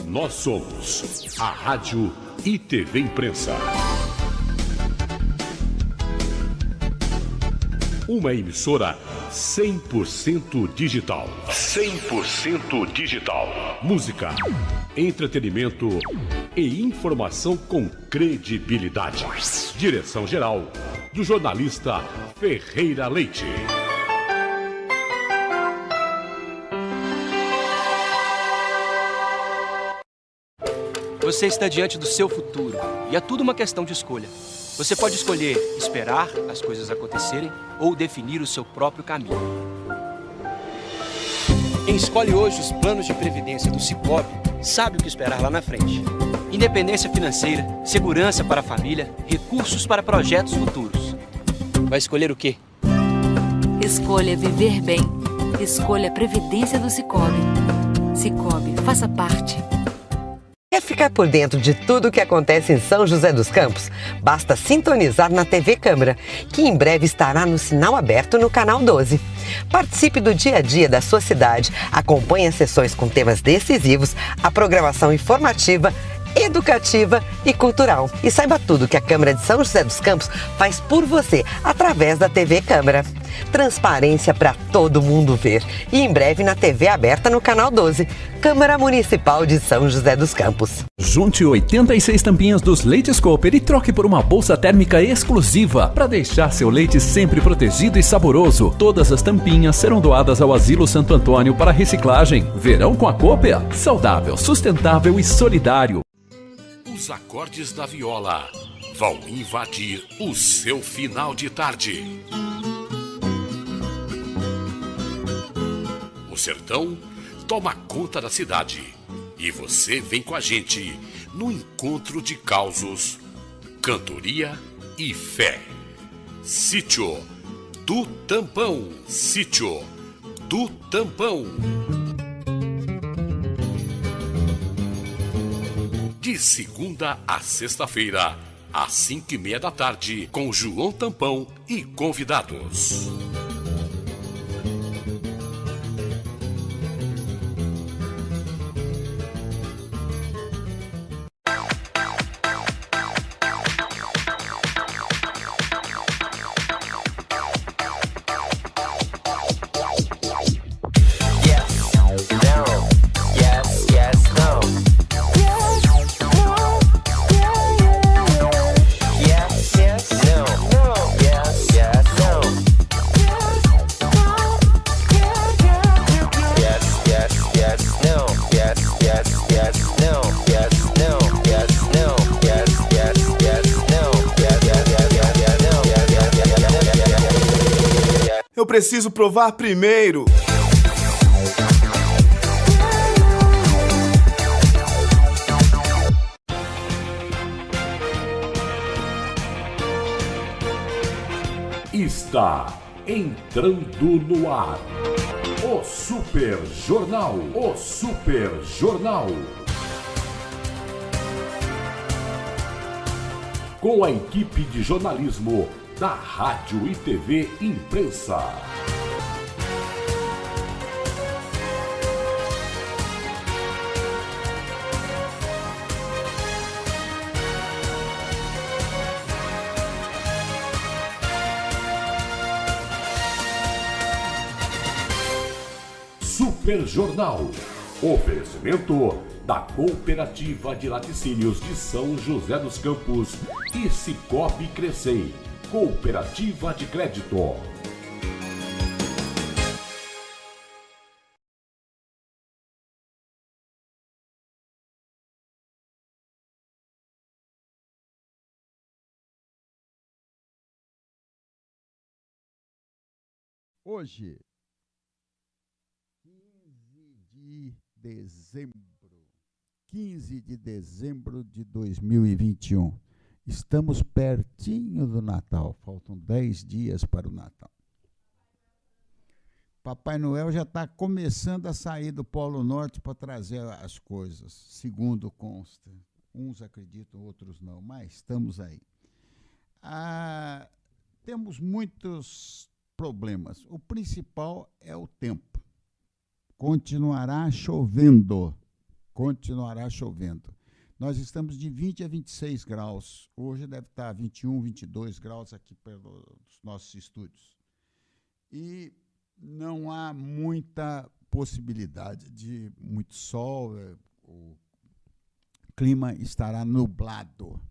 Nós somos a Rádio e TV Imprensa. Uma emissora 100% digital. 100% digital. Música, entretenimento e informação com credibilidade. Direção-geral do jornalista Ferreira Leite. Você está diante do seu futuro e é tudo uma questão de escolha. Você pode escolher esperar as coisas acontecerem ou definir o seu próprio caminho. Quem escolhe hoje os planos de previdência do Sicoob sabe o que esperar lá na frente. Independência financeira, segurança para a família, recursos para projetos futuros. Vai escolher o quê? Escolha viver bem. Escolha a previdência do Sicoob. Sicoob, faça parte. Quer ficar por dentro de tudo o que acontece em São José dos Campos? Basta sintonizar na TV Câmara, que em breve estará no sinal aberto no Canal 12. Participe do dia a dia da sua cidade, acompanhe as sessões com temas decisivos, a programação informativa, educativa e cultural. E saiba tudo que a Câmara de São José dos Campos faz por você através da TV Câmara. Transparência para todo mundo ver. E em breve na TV aberta no Canal 12. Câmara Municipal de São José dos Campos. Junte 86 tampinhas dos leites Cooper e troque por uma bolsa térmica exclusiva para deixar seu leite sempre protegido e saboroso. Todas as tampinhas serão doadas ao Asilo Santo Antônio para reciclagem. Verão com a Cooper? Saudável, sustentável e solidário. Os acordes da viola vão invadir o seu final de tarde. O sertão toma conta da cidade e você vem com a gente no encontro de causos, cantoria e fé. Sítio do Tampão. Sítio do Tampão. De segunda a sexta-feira, às 5:30 da tarde, com João Tampão e convidados. Eu preciso provar primeiro. Está entrando no ar o Super Jornal. O Super Jornal. Com a equipe de jornalismo da Rádio e TV Imprensa. Super Jornal. Oferecimento da Cooperativa de Laticínios de São José dos Campos e Sicoob Crescei. Cooperativa de Crédito. Hoje, 15 de dezembro de 2021. Estamos pertinho do Natal, faltam 10 dias para o Natal. Papai Noel já está começando a sair do Polo Norte para trazer as coisas, segundo consta. Uns acreditam, outros não, mas estamos aí. Temos muitos problemas. O principal é o tempo. Continuará chovendo continuará chovendo. Nós estamos de 20 a 26 graus. Hoje deve estar 21, 22 graus aqui pelos nossos estúdios. E não há muita possibilidade de muito sol, o clima estará nublado.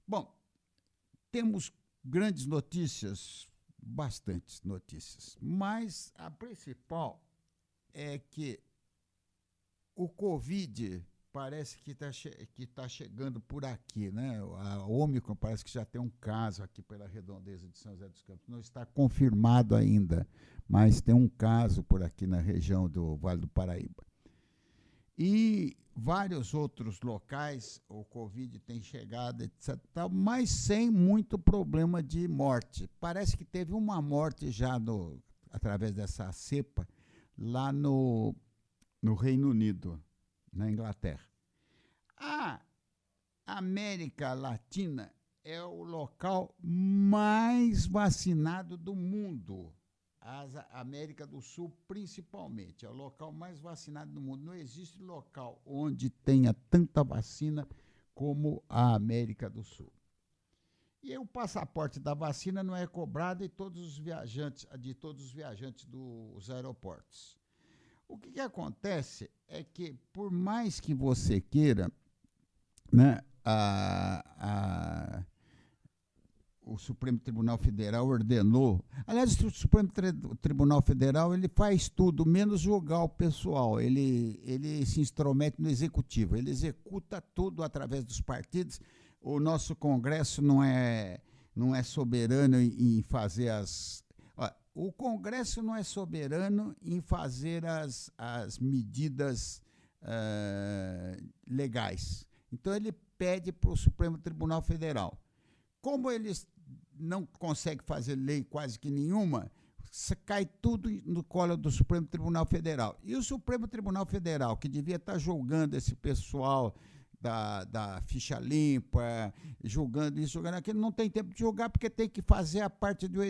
Bom, temos grandes notícias, bastantes notícias, mas a principal é que o Covid parece que está chegando por aqui, né? A Ômicron parece que já tem um caso aqui pela redondeza de São José dos Campos. Não está confirmado ainda, mas tem um caso por aqui na região do Vale do Paraíba. E vários outros locais, o Covid tem chegado, etc., mas sem muito problema de morte. Parece que teve uma morte já através dessa cepa lá no Reino Unido, na Inglaterra. A América Latina é o local mais vacinado do mundo. A América do Sul, principalmente, é o local mais vacinado do mundo. Não existe local onde tenha tanta vacina como a América do Sul. E o passaporte da vacina não é cobrado de todos os viajantes dos aeroportos. O que acontece é que, por mais que você queira, né, o Supremo Tribunal Federal ordenou. Aliás, o Supremo Tribunal Federal ele faz tudo, menos julgar o pessoal. Ele se intromete no executivo, ele executa tudo através dos partidos. O nosso Congresso não é soberano em fazer o Congresso não é soberano em fazer as medidas legais. Então, ele pede para o Supremo Tribunal Federal. Como eles não conseguem fazer lei quase que nenhuma, cai tudo no colo do Supremo Tribunal Federal. E o Supremo Tribunal Federal, que devia estar julgando esse pessoal da ficha limpa, julgando isso, julgando aquilo, não tem tempo de julgar porque tem que fazer a parte do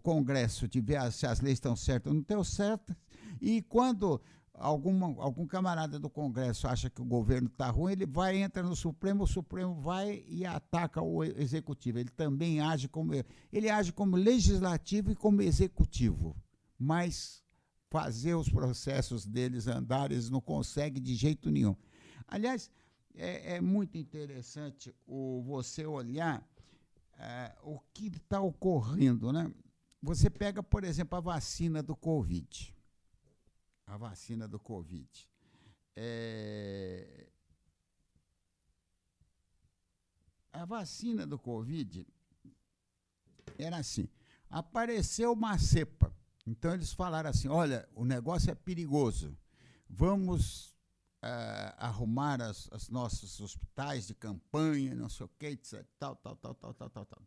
Congresso, de ver se as leis estão certas ou não estão certas. E quando algum camarada do Congresso acha que o governo está ruim, ele entra no Supremo, o Supremo vai e ataca o Executivo. Ele também age como legislativo e como executivo, mas fazer os processos deles andarem, eles não conseguem de jeito nenhum. Aliás, é muito interessante você olhar o que está ocorrendo, né? Você pega, por exemplo, a vacina do Covid. A vacina do Covid. A vacina do Covid era assim, apareceu uma cepa. Então, eles falaram assim, olha, o negócio é perigoso, vamos arrumar os nossos hospitais de campanha, não sei o que, etc, tal.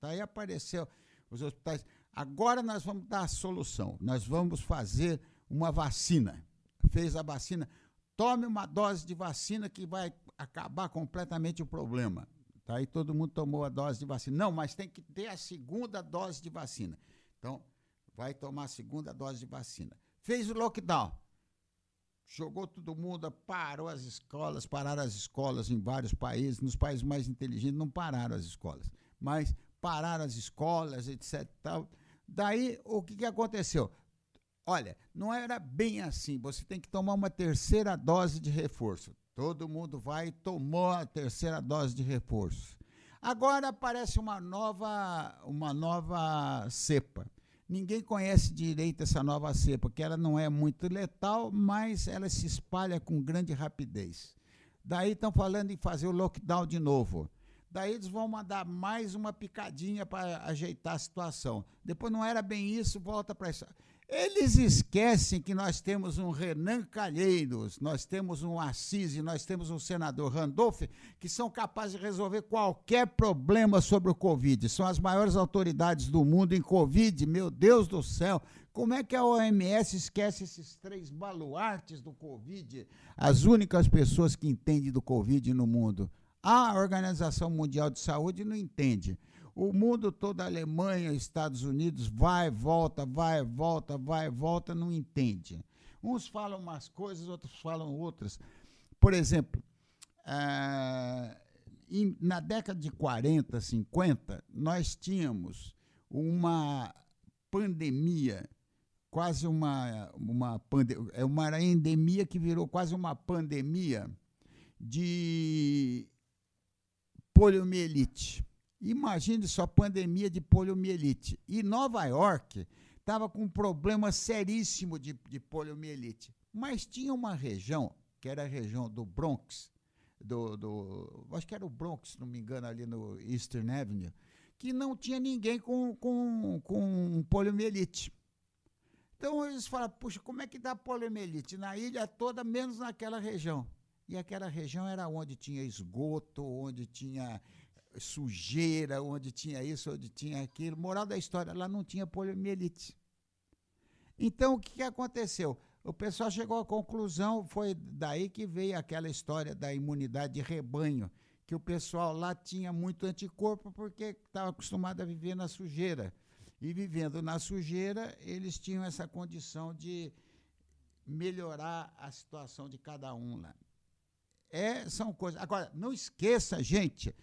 Daí apareceu os hospitais, agora nós vamos dar a solução, nós vamos fazer uma vacina. Fez a vacina, tome uma dose de vacina que vai acabar completamente o problema. Daí todo mundo tomou a dose de vacina. Não, mas tem que ter a segunda dose de vacina. Então, vai tomar a segunda dose de vacina. Fez o lockdown. Jogou todo mundo, pararam as escolas em vários países. Nos países mais inteligentes não pararam as escolas, mas pararam as escolas, etc. Tal. Daí, o que aconteceu? Olha, não era bem assim, você tem que tomar uma terceira dose de reforço. Todo mundo vai e tomou a terceira dose de reforço. Agora aparece uma nova cepa. Ninguém conhece direito essa nova cepa, porque ela não é muito letal, mas ela se espalha com grande rapidez. Daí estão falando em fazer o lockdown de novo. Daí eles vão mandar mais uma picadinha para ajeitar a situação. Depois não era bem isso, volta para isso. Eles esquecem que nós temos um Renan Calheiros, nós temos um Assis e nós temos um senador Randolph, que são capazes de resolver qualquer problema sobre o Covid. São as maiores autoridades do mundo em Covid. Meu Deus do céu, como é que a OMS esquece esses 3 baluartes do Covid? As únicas pessoas que entendem do Covid no mundo. A Organização Mundial de Saúde não entende. O mundo todo, a Alemanha, Estados Unidos, vai e volta, não entende. Uns falam umas coisas, outros falam outras. Por exemplo, na década de 40, 50, nós tínhamos uma pandemia, quase uma endemia que virou quase uma pandemia de poliomielite. Imagine só, pandemia de poliomielite. E Nova York estava com um problema seríssimo de poliomielite. Mas tinha uma região, que era a região do Bronx, acho que era o Bronx, se não me engano, ali no Eastern Avenue, que não tinha ninguém com poliomielite. Então eles falaram, puxa, como é que dá poliomielite? Na ilha toda, menos naquela região. E aquela região era onde tinha esgoto, onde tinha sujeira, onde tinha isso, onde tinha aquilo. Moral da história, lá não tinha poliomielite. Então, o que aconteceu? O pessoal chegou à conclusão, foi daí que veio aquela história da imunidade de rebanho, que o pessoal lá tinha muito anticorpo porque estava acostumado a viver na sujeira. E vivendo na sujeira, eles tinham essa condição de melhorar a situação de cada um lá. São coisas. Agora, não esqueça, gente,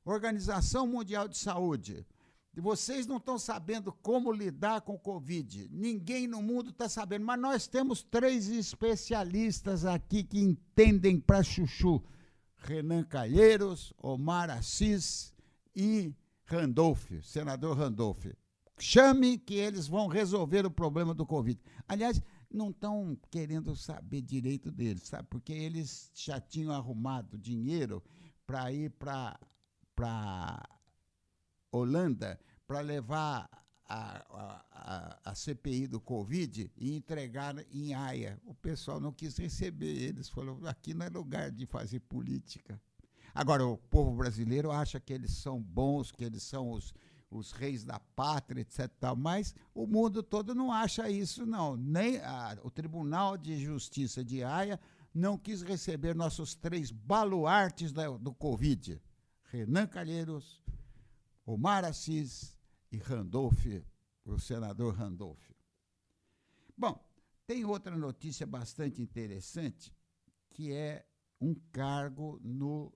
Organização Mundial de Saúde, vocês não estão sabendo como lidar com o Covid. Ninguém no mundo está sabendo, mas nós temos 3 especialistas aqui que entendem para chuchu. Renan Calheiros, Omar Assis e Randolph, senador Randolph. Chame que eles vão resolver o problema do Covid. Aliás, não estão querendo saber direito deles, sabe? Porque eles já tinham arrumado dinheiro para ir para Holanda para levar a CPI do Covid e entregar em Haia. O pessoal não quis receber eles, falou, aqui não é lugar de fazer política. Agora, o povo brasileiro acha que eles são bons, que eles são os reis da pátria, etc. Mas o mundo todo não acha isso, não. Nem o Tribunal de Justiça de Haia não quis receber nossos 3 baluartes do Covid. Renan Calheiros, Omar Assis e Randolph, o senador Randolph. Bom, tem outra notícia bastante interessante, que é um cargo no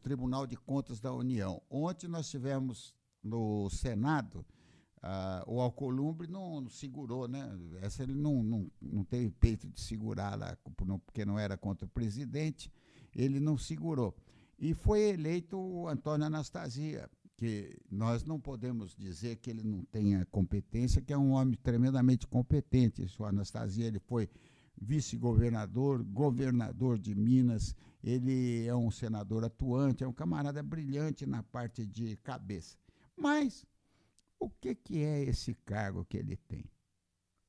Tribunal de Contas da União. Ontem nós tivemos no Senado, o Alcolumbre não segurou, né? Essa ele não teve peito de segurar lá, porque não era contra o presidente, ele não segurou. E foi eleito o Antônio Anastasia, que nós não podemos dizer que ele não tenha competência, que é um homem tremendamente competente. O Anastasia, ele foi vice-governador, governador de Minas, ele é um senador atuante, é um camarada brilhante na parte de cabeça. Mas o que é esse cargo que ele tem?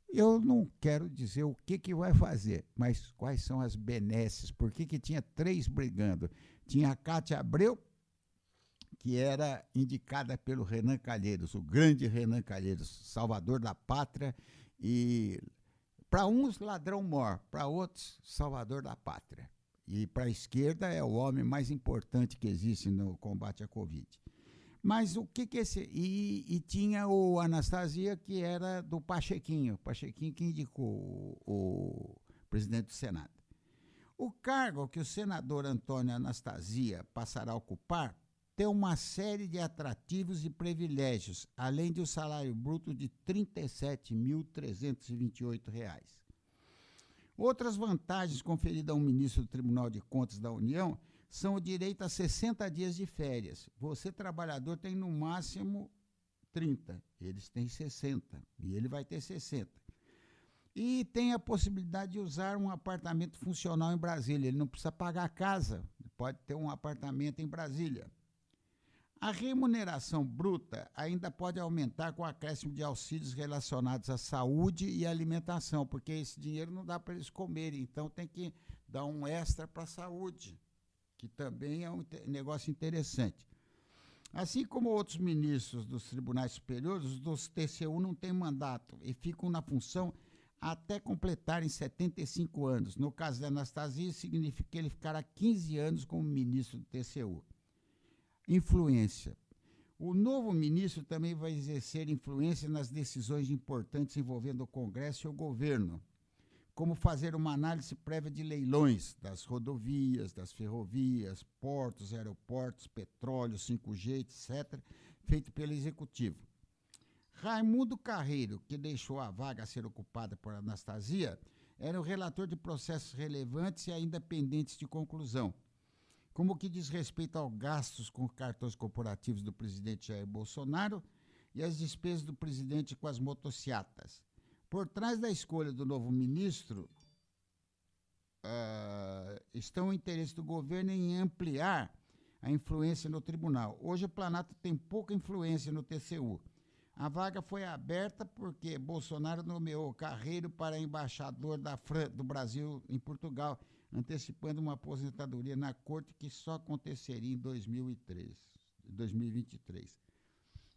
Eu não quero dizer o que vai fazer, mas quais são as benesses, por que tinha 3 brigando? Tinha a Cátia Abreu, que era indicada pelo Renan Calheiros, o grande Renan Calheiros, salvador da pátria, e para uns ladrão-mor, para outros salvador da pátria. E para a esquerda é o homem mais importante que existe no combate à Covid. Mas o que esse... E tinha o Anastasia, que era do Pachequinho que indicou o presidente do Senado. O cargo que o senador Antônio Anastasia passará a ocupar tem uma série de atrativos e privilégios, além de um salário bruto de R$ 37.328. Outras vantagens conferidas a um ministro do Tribunal de Contas da União são o direito a 60 dias de férias. Você, trabalhador, tem no máximo 30, eles têm 60, e ele vai ter 60. E tem a possibilidade de usar um apartamento funcional em Brasília. Ele não precisa pagar a casa, pode ter um apartamento em Brasília. A remuneração bruta ainda pode aumentar com o acréscimo de auxílios relacionados à saúde e alimentação, porque esse dinheiro não dá para eles comerem, então tem que dar um extra para a saúde, que também é um negócio interessante. Assim como outros ministros dos tribunais superiores, os dos TCU não têm mandato e ficam na função até completarem 75 anos. No caso da Anastasia, significa que ele ficará 15 anos como ministro do TCU. Influência. O novo ministro também vai exercer influência nas decisões importantes envolvendo o Congresso e o governo, como fazer uma análise prévia de leilões das rodovias, das ferrovias, portos, aeroportos, petróleo, 5G, etc., feito pelo Executivo. Raimundo Carreiro, que deixou a vaga a ser ocupada por Anastasia, era o relator de processos relevantes e ainda pendentes de conclusão, como o que diz respeito aos gastos com cartões corporativos do presidente Jair Bolsonaro e as despesas do presidente com as motocicletas. Por trás da escolha do novo ministro, estão o interesse do governo em ampliar a influência no tribunal. Hoje o Planalto tem pouca influência no TCU. A vaga foi aberta porque Bolsonaro nomeou Carreiro para embaixador do Brasil em Portugal, antecipando uma aposentadoria na corte que só aconteceria em 2023.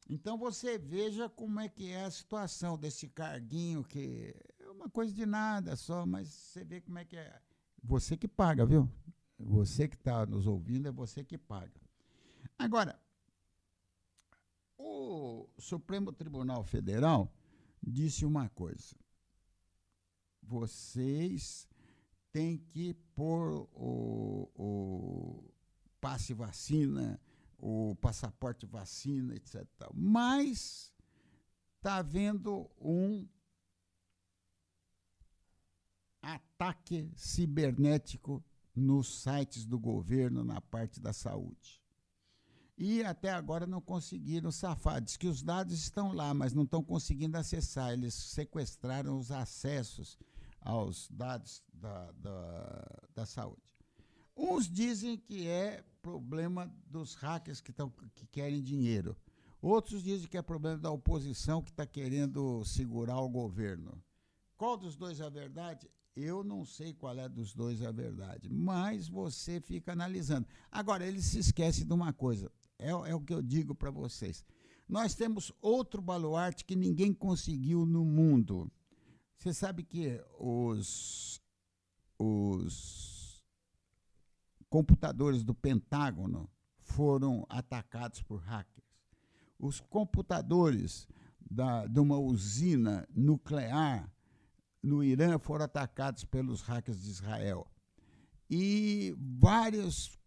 Então você veja como é que é a situação desse carguinho, que é uma coisa de nada só, mas você vê como é que é. Você que paga, viu? Você que está nos ouvindo, é você que paga. Agora, o Supremo Tribunal Federal disse uma coisa: vocês têm que pôr o passe vacina, o passaporte vacina, etc. Mas está havendo um ataque cibernético nos sites do governo na parte da saúde. E até agora não conseguiram safar. Diz que os dados estão lá, mas não estão conseguindo acessar. Eles sequestraram os acessos aos dados da saúde. Uns dizem que é problema dos hackers que querem dinheiro. Outros dizem que é problema da oposição que está querendo segurar o governo. Qual dos dois é a verdade? Eu não sei qual é dos dois a verdade, mas você fica analisando. Agora, eles se esquecem de uma coisa, é o que eu digo para vocês. Nós temos outro baluarte que ninguém conseguiu no mundo. Você sabe que os computadores do Pentágono foram atacados por hackers. Os computadores de uma usina nuclear no Irã foram atacados pelos hackers de Israel. E vários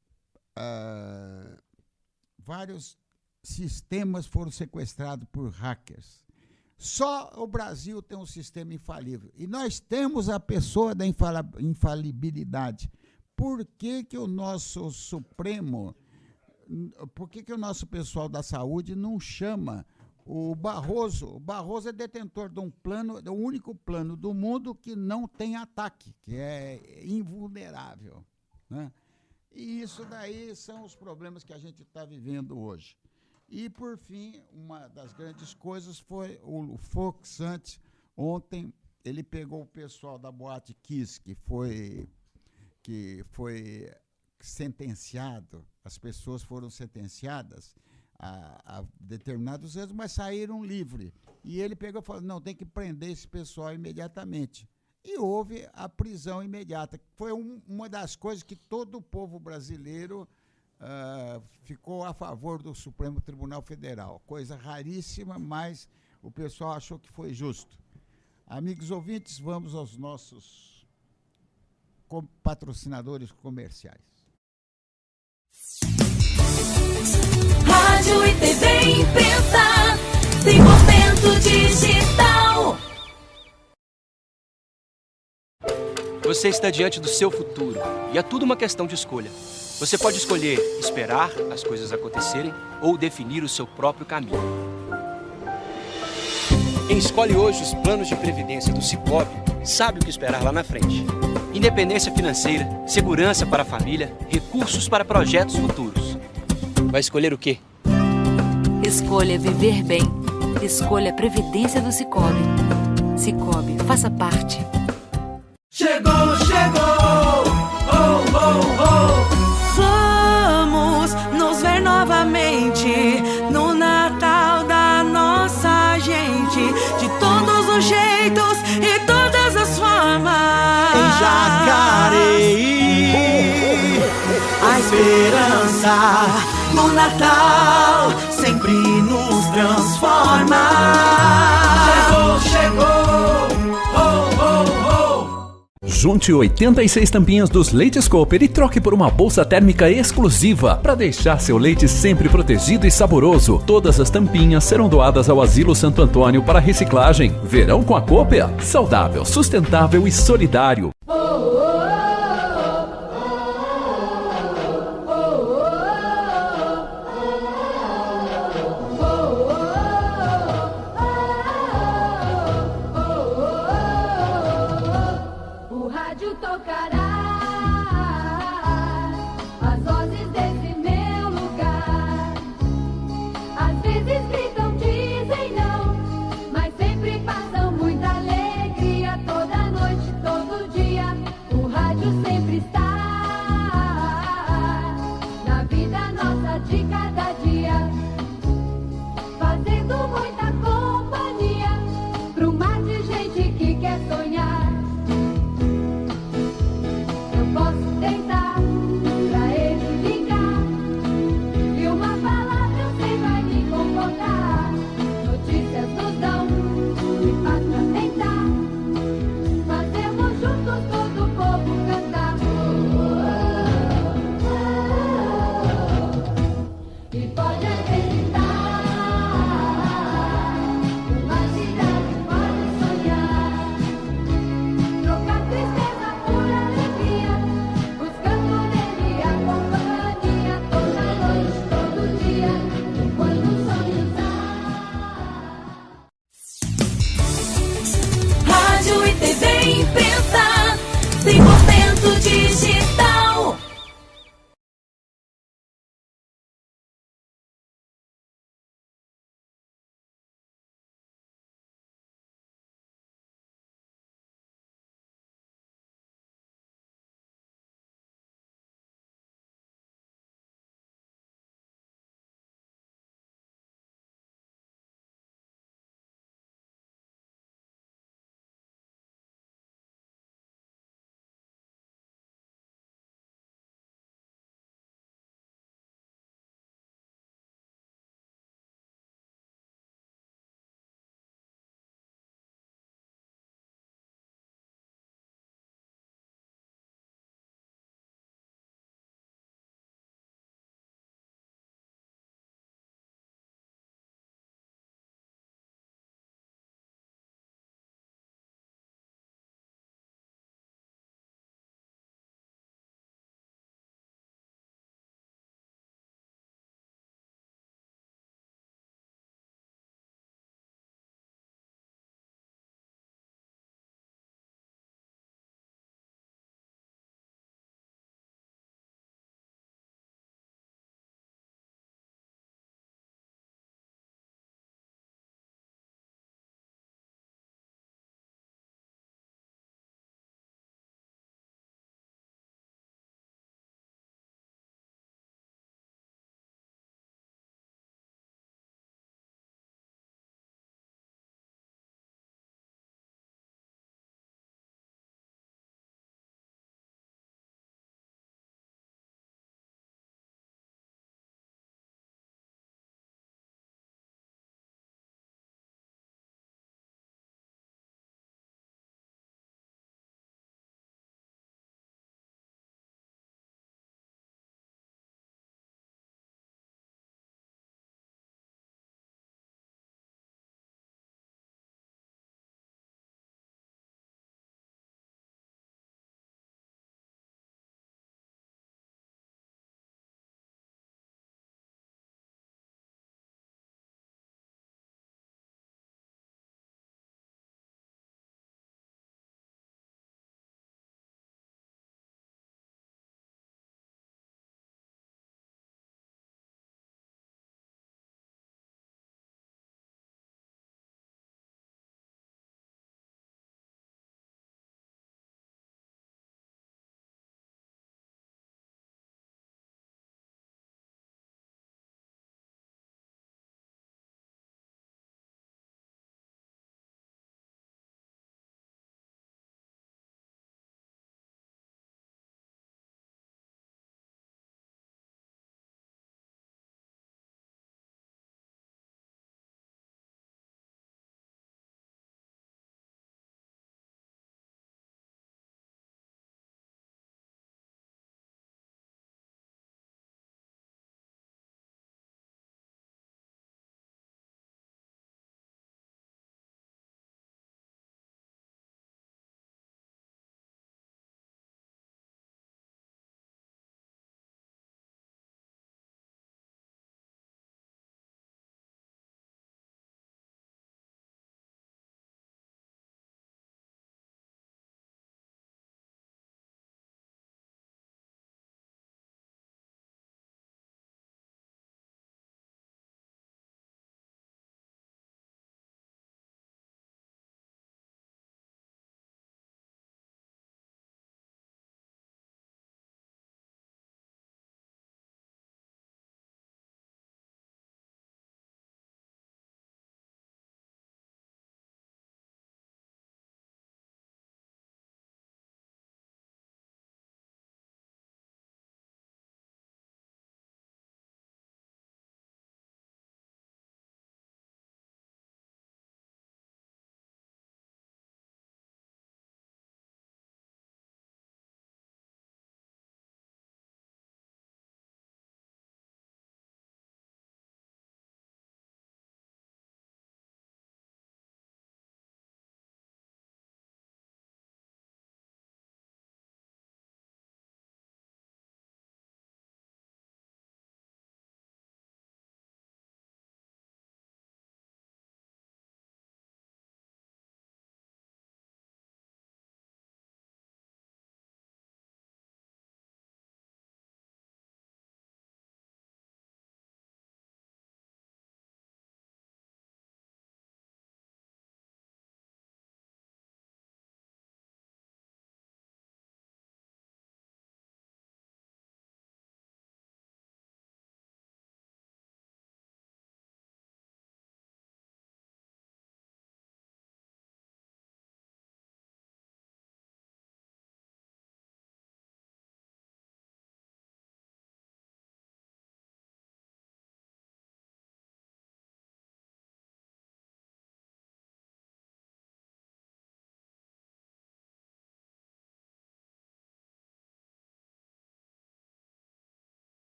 sistemas foram sequestrados por hackers. Só o Brasil tem um sistema infalível. E nós temos a pessoa da infalibilidade. Por que que o nosso Supremo, por que que o nosso pessoal da saúde não chama o Barroso? O Barroso é detentor de um plano, do único plano do mundo que não tem ataque, que é invulnerável, né? E isso daí são os problemas que a gente está vivendo hoje. E, por fim, uma das grandes coisas foi o Fux Santos. Ontem, ele pegou o pessoal da Boate Kiss, que foi sentenciado, as pessoas foram sentenciadas a determinados anos, mas saíram livres. E ele pegou e falou, não, tem que prender esse pessoal imediatamente. E houve a prisão imediata. Foi uma das coisas que todo o povo brasileiro ficou a favor do Supremo Tribunal Federal. Coisa raríssima, mas o pessoal achou que foi justo. Amigos ouvintes, vamos aos nossos patrocinadores comerciais. Rádio e TV Imprensa, 100% digital. Você está diante do seu futuro e é tudo uma questão de escolha. Você pode escolher esperar as coisas acontecerem ou definir o seu próprio caminho. Quem escolhe hoje os planos de previdência do Cicobi sabe o que esperar lá na frente. Independência financeira, segurança para a família, recursos para projetos futuros. Vai escolher o quê? Escolha viver bem. Escolha a previdência do Cicobi. Cicobi, faça parte. Chegou, chegou! Oh, oh, oh! Vamos nos ver novamente no Natal da nossa gente, de todos os jeitos e todas as formas. Em Jacareí, a esperança no Natal sempre Guaraná. Chegou, ho, ho, ho. Junte 86 tampinhas dos leites Cooper e troque por uma bolsa térmica exclusiva para deixar seu leite sempre protegido e saboroso. Todas as tampinhas serão doadas ao Asilo Santo Antônio para reciclagem. Verão com a Cooper? Saudável, sustentável e solidário. Toda noite, todo dia.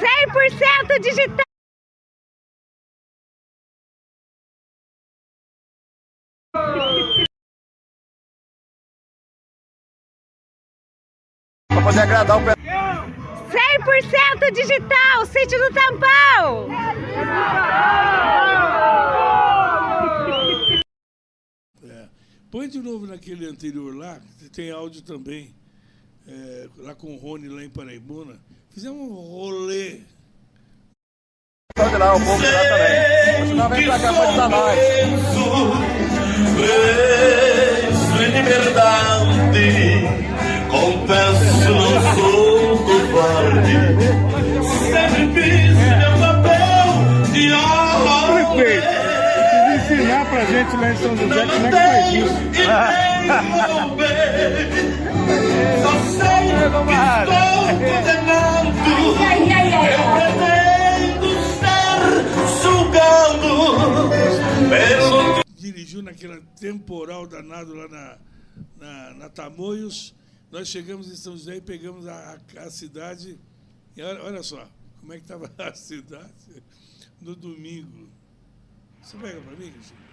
100% digital. Pra poder agradar o 100% digital, Sítio do Tampão. Põe de novo naquele anterior lá, que tem áudio também, lá com o Rony, lá em Paraibuna. Fizemos um rolê. de lá, o povo de lá também. Senão vem pra cá pra ajudar nós. Preso em liberdade, confesso não sou covarde. Sempre fiz meu papel de homem. Prefeito, precisa ensinar pra gente lá em São José como é que faz isso. Só sei que estou condenado. Eu pretendo ser julgado pelo... Dirigiu naquela temporal danado lá na Tamoios. Nós chegamos em São José e pegamos a cidade. E olha só, como é que estava a cidade no domingo. Você pega para mim, Cristiano?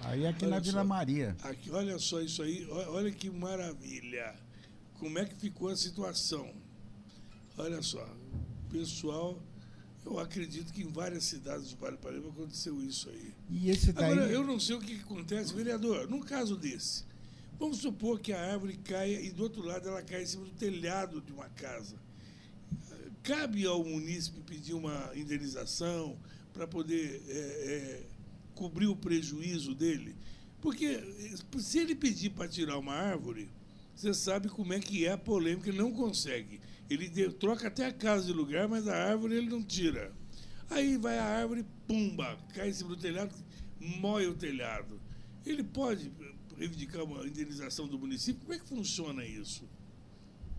Aí aqui Olha na Vila só. Maria. Aqui, olha só isso aí, olha que maravilha. Como é que ficou a situação? Olha só, pessoal, eu acredito que em várias cidades de Paraíba aconteceu isso aí. E esse daí... Agora, eu não sei o que acontece, vereador, num caso desse, vamos supor que a árvore caia e do outro lado ela cai em cima do telhado de uma casa. Cabe ao munícipe pedir uma indenização para poder cobrir o prejuízo dele? Porque se ele pedir para tirar uma árvore, você sabe como é que é a polêmica, ele não consegue. Ele troca até a casa de lugar, mas a árvore ele não tira. Aí vai a árvore, pumba, cai em cima do telhado, mói o telhado. Ele pode reivindicar uma indenização do município? Como é que funciona isso?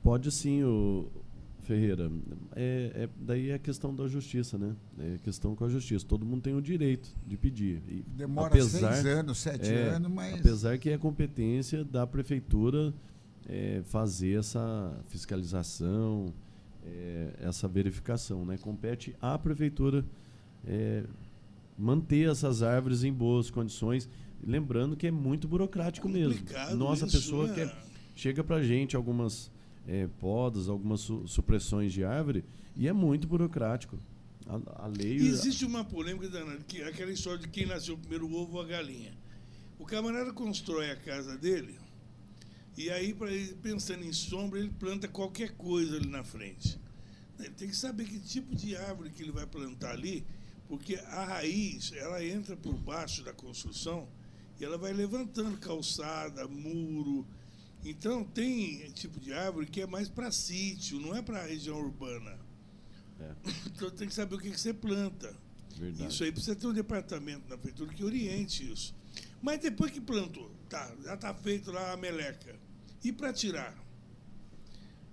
Pode sim, Ferreira. Daí é a questão da justiça, né? É questão com a justiça. Todo mundo tem o direito de pedir. E demora 6 anos, 7 anos, mas... Apesar que é competência da prefeitura fazer essa fiscalização, essa verificação, né? Compete à prefeitura manter essas árvores em boas condições. Lembrando que é muito burocrático mesmo. Nossa, isso, pessoa chega pra gente algumas podas, algumas supressões de árvore, e é muito burocrático. A lei... E existe uma polêmica danada, que é aquela história de quem nasceu primeiro, o ovo ou a galinha. O camarada constrói a casa dele, e aí, pensando em sombra, ele planta qualquer coisa ali na frente. Ele tem que saber que tipo de árvore que ele vai plantar ali, porque a raiz, ela entra por baixo da construção e ela vai levantando calçada, muro. Então, tem tipo de árvore que é mais para sítio, não é para região urbana. Então, tem que saber o que você planta. Verdade. Isso aí precisa ter um departamento na prefeitura que oriente isso. Mas depois que plantou, já está feito lá a meleca. E para tirar?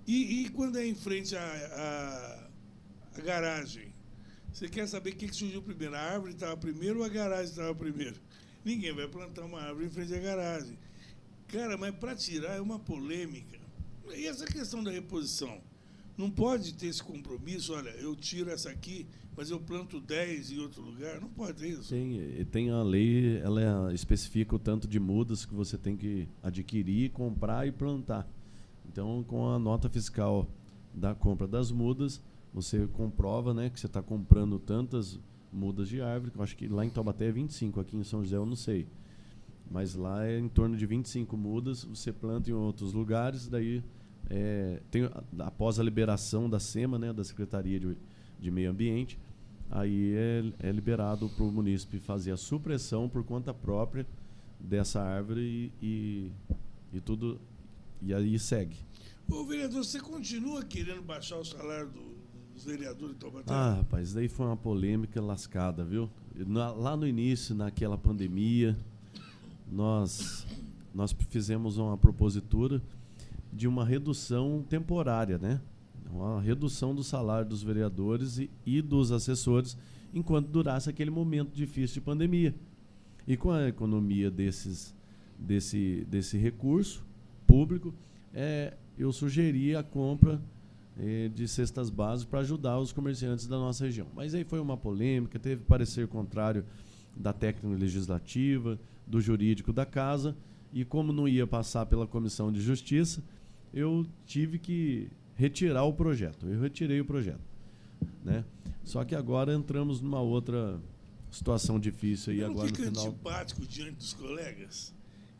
E quando é em frente à garagem? Você quer saber o que surgiu primeiro? A árvore estava primeiro ou a garagem estava primeiro? Ninguém vai plantar uma árvore em frente à garagem. Cara, mas para tirar é uma polêmica. E essa questão da reposição? Não pode ter esse compromisso, olha, eu tiro essa aqui, mas eu planto 10 em outro lugar. Não pode ter isso. Tem a lei, ela especifica o tanto de mudas que você tem que adquirir, comprar e plantar. Então, com a nota fiscal da compra das mudas, você comprova, né, que você está comprando tantas mudas de árvore, que eu acho que lá em Taubaté é 25, aqui em São José eu não sei. Mas lá é em torno de 25 mudas, você planta em outros lugares, daí após a liberação da SEMA, né, da Secretaria de Meio Ambiente, aí é liberado para o munícipe fazer a supressão por conta própria dessa árvore e tudo, e aí segue. Ô, vereador, você continua querendo baixar o salário dos vereadores de Taubaté? Ah, rapaz, daí foi uma polêmica lascada, viu? Lá no início, naquela pandemia, nós fizemos uma propositura de uma redução temporária, né? Uma redução do salário dos vereadores e dos assessores enquanto durasse aquele momento difícil de pandemia. E com a economia desse recurso público, eu sugeri a compra de cestas básicas para ajudar os comerciantes da nossa região. Mas aí foi uma polêmica, teve parecer contrário da técnica legislativa, do jurídico da casa, e como não ia passar pela Comissão de Justiça, eu tive que retirar o projeto. Eu retirei o projeto, né? Só que agora entramos numa outra situação difícil aí agora no final. Não fica antipático diante dos colegas?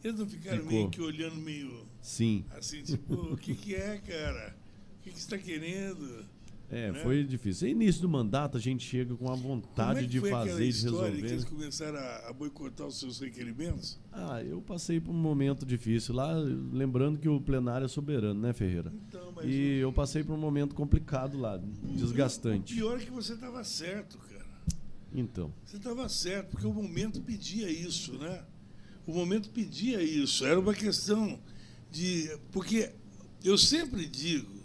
Eles não ficaram meio que olhando meio... Sim. Assim, tipo, o que é, cara? O que você está querendo? Né? Foi difícil. No início do mandato, a gente chega com a vontade de fazer e de resolver. Que eles começaram a boicotar os seus requerimentos? Eu passei por um momento difícil lá, lembrando que o plenário é soberano, né, Ferreira? Então, eu passei por um momento complicado lá, desgastante. O pior é que você estava certo, cara. Então. Você estava certo, porque o momento pedia isso, né? O momento pedia isso. Era uma questão de... Porque eu sempre digo,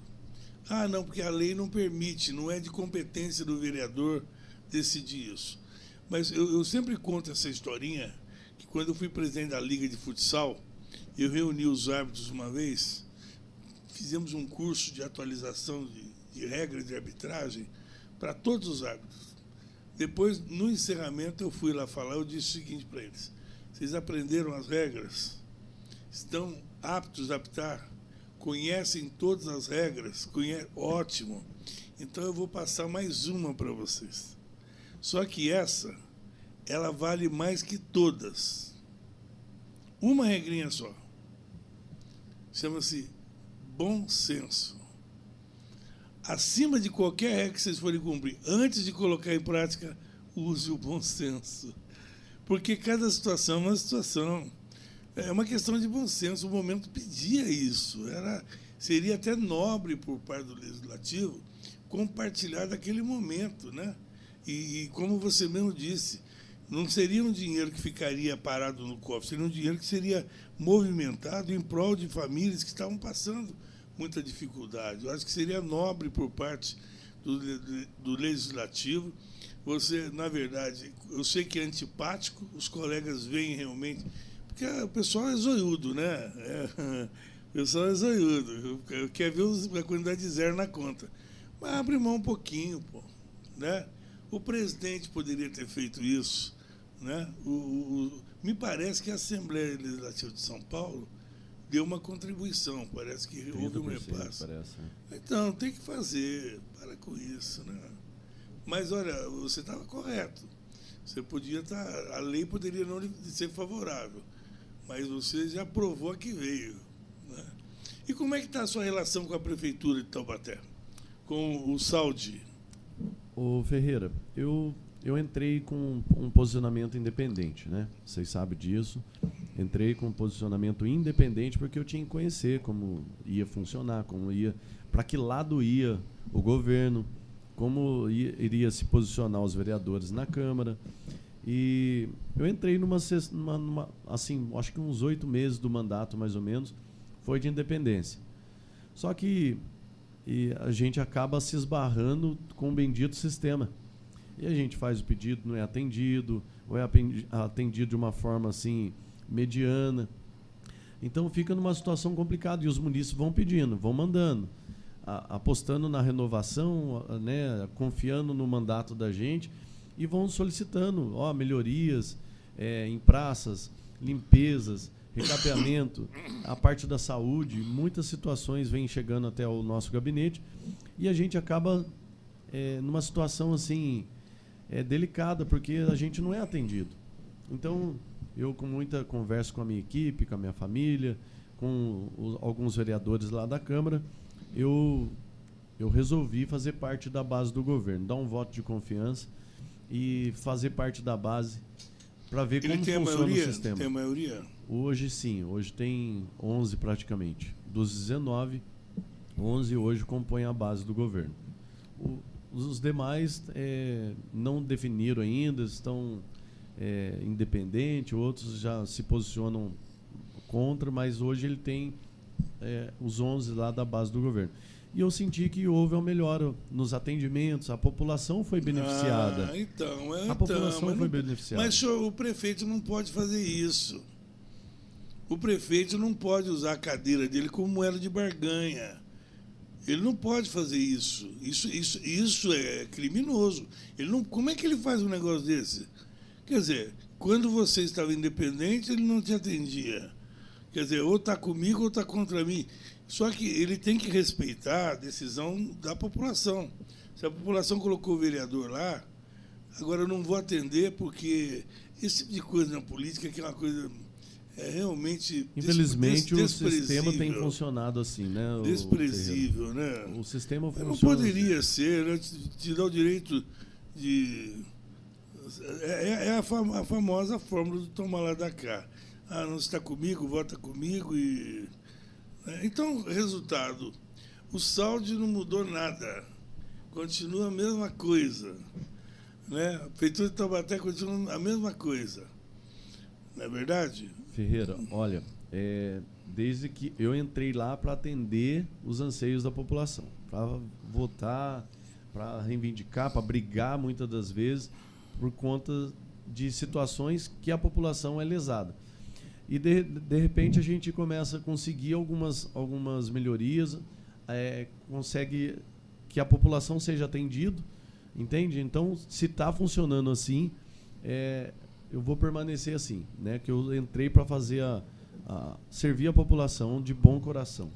não, porque a lei não permite, não é de competência do vereador decidir isso. Mas eu sempre conto essa historinha, que quando eu fui presidente da Liga de Futsal, eu reuni os árbitros uma vez, fizemos um curso de atualização de regras de arbitragem para todos os árbitros. Depois, no encerramento, eu fui lá falar, eu disse o seguinte para eles: vocês aprenderam as regras? Estão aptos a apitar? Conhecem todas as regras? Ótimo. Então, eu vou passar mais uma para vocês. Só que ela vale mais que todas. Uma regrinha só. Chama-se bom senso. Acima de qualquer regra que vocês forem cumprir, antes de colocar em prática, use o bom senso. Porque cada situação é uma situação. É uma questão de bom senso. O momento pedia isso. Seria até nobre por parte do Legislativo compartilhar daquele momento, né? E como você mesmo disse, não seria um dinheiro que ficaria parado no cofre, seria um dinheiro que seria movimentado em prol de famílias que estavam passando muita dificuldade. Eu acho que seria nobre por parte do Legislativo. Você, na verdade, eu sei que é antipático, os colegas veem realmente, porque o pessoal é zoiudo, né? O pessoal é zoiudo, quer ver a quantidade de zero na conta. Mas abre mão um pouquinho, pô, né? O presidente poderia ter feito isso, né? Me parece que a Assembleia Legislativa de São Paulo deu uma contribuição, parece que houve um repasse. Então, tem que fazer, para com isso, né? Mas, olha, você estava correto. Você podia estar... A lei poderia não ser favorável, mas você já provou a que veio, né? E como é que está a sua relação com a Prefeitura de Taubaté? Com o Saudi? Ô, Ferreira, eu entrei com um posicionamento independente, né? Vocês sabem disso. Entrei com um posicionamento independente porque eu tinha que conhecer como ia funcionar, para que lado ia o governo, como iria se posicionar os vereadores na Câmara. E eu entrei assim, acho que uns 8 meses do mandato, mais ou menos, foi de independência. Só que a gente acaba se esbarrando com o bendito sistema. E a gente faz o pedido, não é atendido, ou é atendido de uma forma assim mediana. Então fica numa situação complicada e os munícipes vão pedindo, vão mandando, apostando na renovação, né, confiando no mandato da gente e vão solicitando melhorias em praças, limpezas, recapeamento, a parte da saúde. Muitas situações vêm chegando até o nosso gabinete e a gente acaba numa situação assim delicada, porque a gente não é atendido. Então, eu com muita conversa com a minha equipe, com a minha família, com alguns vereadores lá da Câmara, eu resolvi fazer parte da base do governo, dar um voto de confiança e fazer parte da base para ver como funciona o sistema. Tem a maioria? Hoje sim, hoje tem 11 praticamente. Dos 19, 11 hoje compõem a base do governo. Os demais não definiram ainda, estão independentes, outros já se posicionam contra, mas hoje ele tem os 11 lá da base do governo. E eu senti que houve uma melhora nos atendimentos, a população foi beneficiada. A população foi beneficiada. Mas o prefeito não pode fazer isso. O prefeito não pode usar a cadeira dele como moeda de barganha. Ele não pode fazer isso. Isso é criminoso. Como é que ele faz um negócio desse? Quer dizer, quando você estava independente, ele não te atendia. Quer dizer, ou está comigo ou está contra mim. Só que ele tem que respeitar a decisão da população. Se a população colocou o vereador lá, agora eu não vou atender, porque esse tipo de coisa na política que é uma coisa realmente infelizmente o sistema tem funcionado assim, né? Desprezível, né? O sistema funciona. Não poderia ser, né? Te dá o direito de... É a famosa fórmula do toma lá da cá. Ah, não está comigo, vota comigo e... Então, resultado, o saldo não mudou nada. Continua a mesma coisa. Né? A Prefeitura de Taubaté continua a mesma coisa. Não é verdade? Ferreira, olha, desde que eu entrei lá para atender os anseios da população, para votar, para reivindicar, para brigar muitas das vezes por conta de situações que a população é lesada. E de repente a gente começa a conseguir algumas melhorias, consegue que a população seja atendida, entende? Então, se está funcionando assim, eu vou permanecer assim, né? Que eu entrei para fazer servir a população de bom coração.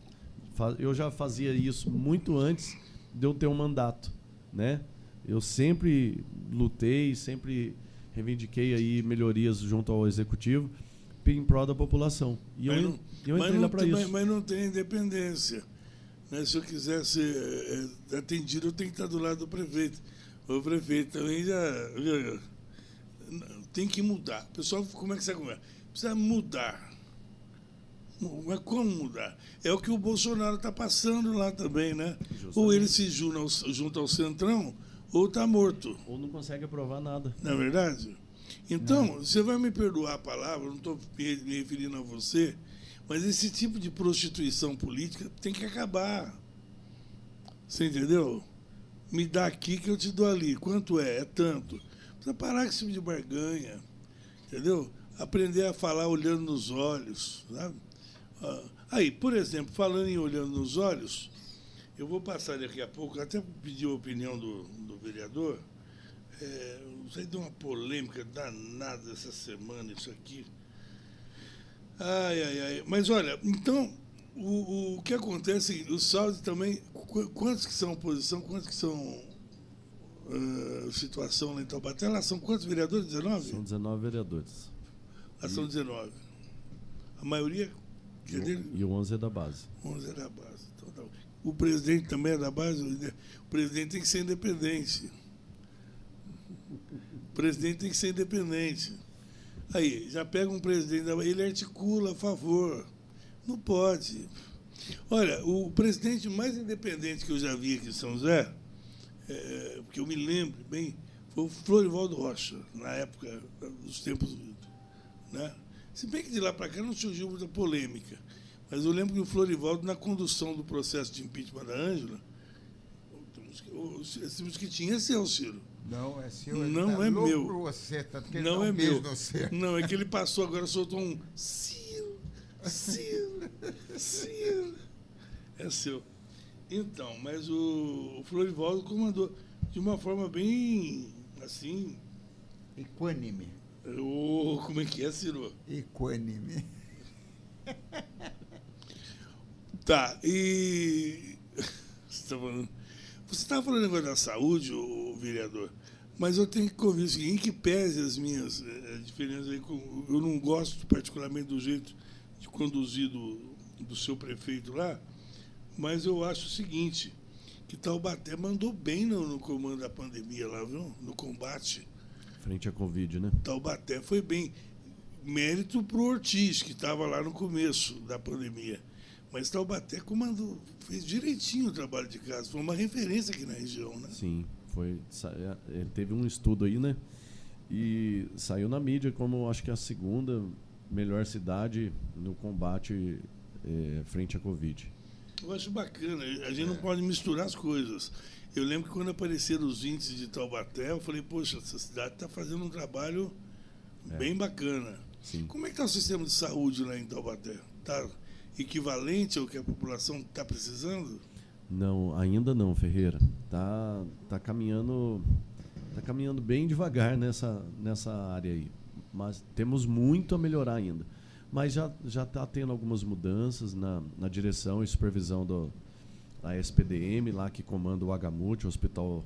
Eu já fazia isso muito antes de eu ter um mandato, né? Eu sempre lutei, sempre reivindiquei aí melhorias junto ao executivo em prol da população. E eu entrei lá para isso. Mas não tem independência. Né? Se eu quiser ser atendido, eu tenho que estar do lado do prefeito. O prefeito também já tem que mudar. Pessoal, como é que você começa? Precisa mudar. Mas como mudar? É o que o Bolsonaro está passando lá também, né? Justamente. Ou ele se junta ao Centrão, ou está morto. Ou não consegue aprovar nada. Não é verdade? Então, você vai me perdoar a palavra, não estou me referindo a você, mas esse tipo de prostituição política tem que acabar. Você entendeu? Me dá aqui que eu te dou ali. Quanto é? É tanto. Precisa parar com esse tipo de barganha. Entendeu? Aprender a falar olhando nos olhos. Sabe? Aí, por exemplo, falando em olhando nos olhos, eu vou passar daqui a pouco, até pedir a opinião do vereador. Isso aí deu uma polêmica danada essa semana, isso aqui. Ai. Mas, olha, então, o que acontece, o saldo também, quantos que são oposição, quantos que são situação lá em Taubaté? Lá são quantos vereadores? 19? São 19 vereadores. Lá são 19. A maioria... E o 11 é da base. 11 é da base. Então, tá. O presidente também é da base? O presidente tem que ser independente. O presidente tem que ser independente. Aí, já pega um presidente, ele articula a favor. Não pode. Olha, o presidente mais independente que eu já vi aqui em São José, porque eu me lembro bem, foi o Florivaldo Rocha, na época dos tempos. Né? Se bem que de lá para cá não surgiu muita polêmica. Mas eu lembro que o Florivaldo, na condução do processo de impeachment da Ângela, esse mosquitinho é seu, Ciro. Não, é seu. Não é meu. Você, tanto que não é meu. Você. Não, é que ele passou agora, soltou um Ciro. É seu. Então, mas o Florivaldo comandou de uma forma bem, assim... Equânime. Como é que é, Ciro? Equânime. Tá, e... Você estava falando agora da saúde, vereador, mas eu tenho que convir o seguinte, em que pese as minhas diferenças aí, eu não gosto particularmente do jeito de conduzir do seu prefeito lá, mas eu acho o seguinte, que Taubaté mandou bem no comando da pandemia lá, viu? No combate. Frente à Covid, né? Taubaté foi bem. Mérito para o Ortiz, que estava lá no começo da pandemia. Mas Taubaté comandou, fez direitinho o trabalho de casa. Foi uma referência aqui na região, né? Sim, foi. Teve um estudo aí, né? E saiu na mídia como, acho que a segunda melhor cidade no combate frente à Covid. Eu acho bacana. A gente não pode misturar as coisas. Eu lembro que quando apareceram os índices de Taubaté, eu falei, poxa, essa cidade está fazendo um trabalho bem bacana. Sim. Como é que está o sistema de saúde lá em Taubaté? Está equivalente ao que a população está precisando? Não, ainda não, Ferreira. Tá caminhando bem devagar nessa área aí. Mas temos muito a melhorar ainda. Mas já está tendo algumas mudanças na direção e supervisão da SPDM, lá que comanda o HMUT, o Hospital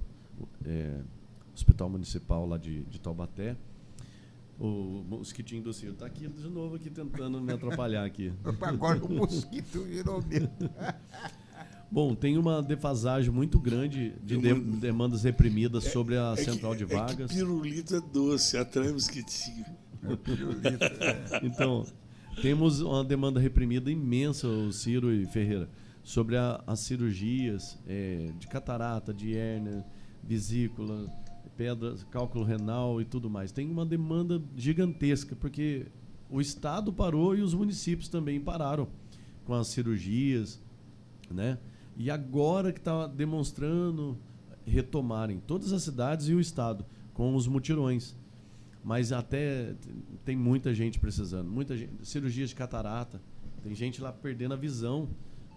Municipal lá de Taubaté. O mosquitinho do Ciro está aqui de novo aqui tentando me atrapalhar aqui. Agora o mosquito virou meu. Bom, tem uma defasagem muito grande de demandas reprimidas sobre a central de vagas. É que pirulito é doce, atrai mosquitinho. Então, temos uma demanda reprimida imensa, o Ciro e Ferreira, sobre as cirurgias de catarata, de hérnia, vesícula, pedras, cálculo renal e tudo mais. Tem uma demanda gigantesca, porque o Estado parou e os municípios também pararam com as cirurgias, né? E agora que está demonstrando retomarem todas as cidades e o Estado com os mutirões. Mas até tem muita gente precisando, muita gente, cirurgias de catarata, tem gente lá perdendo a visão,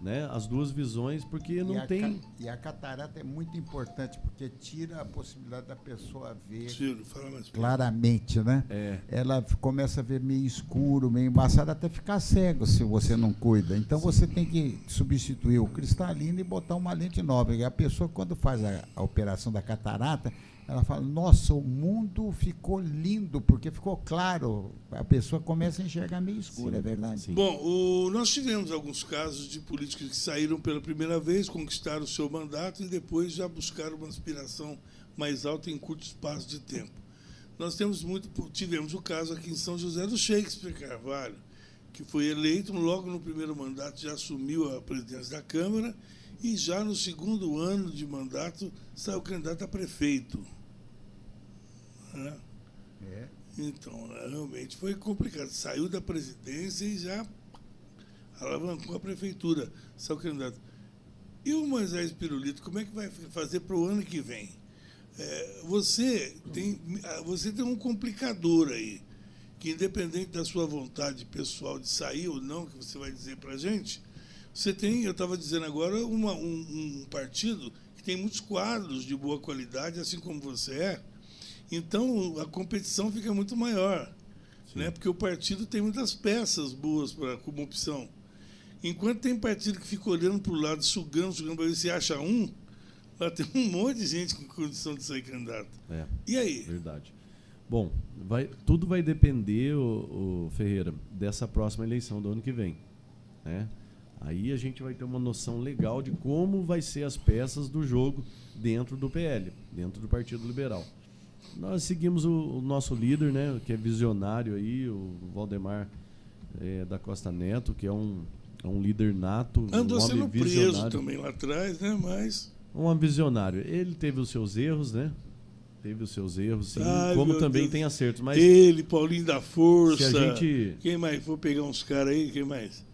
né? As duas visões, porque não tem... E a catarata é muito importante, porque tira a possibilidade da pessoa ver claramente, né? Ela começa a ver meio escuro, meio embaçado, até ficar cego se você não cuida. Então você tem que substituir o cristalino e botar uma lente nova. E a pessoa, quando faz a operação da catarata, ela fala, nossa, o mundo ficou lindo, porque ficou claro. A pessoa começa a enxergar meio escuro, é verdade? Sim. Bom, nós tivemos alguns casos de políticos que saíram pela primeira vez, conquistaram o seu mandato e depois já buscaram uma aspiração mais alta em curto espaço de tempo. Nós tivemos o caso aqui em São José do Shakespeare Carvalho, que foi eleito, logo no primeiro mandato já assumiu a presidência da Câmara e já no segundo ano de mandato saiu candidato a prefeito. Então, realmente foi complicado. Saiu da presidência e já alavancou a prefeitura. Saiu candidato. E o Moisés Pirulito, como é que vai fazer para o ano que vem? Você tem um complicador aí, que independente da sua vontade pessoal de sair ou não, que você vai dizer para a gente, você tem, eu estava dizendo agora, um partido que tem muitos quadros de boa qualidade, assim como você é. Então, a competição fica muito maior, né? Porque o partido tem muitas peças boas como opção. Enquanto tem partido que fica olhando para o lado, sugando, para ver se acha um, lá tem um monte de gente com condição de sair candidato. E aí? Verdade. Bom, tudo vai depender, o Ferreira, dessa próxima eleição do ano que vem, né? Aí a gente vai ter uma noção legal de como vai ser as peças do jogo dentro do PL, dentro do Partido Liberal. Nós seguimos o nosso líder, né, que é visionário aí, o Valdemar da Costa Neto, que é um líder nato. Andou sendo visionário. Preso também lá atrás, né? Mas... Um visionário. Ele teve os seus erros, né? Teve os seus erros, sim, como também Deus. Tem acertos. Mas ele, Paulinho da Força. Se a gente... Quem mais? Vou pegar uns caras aí, quem mais?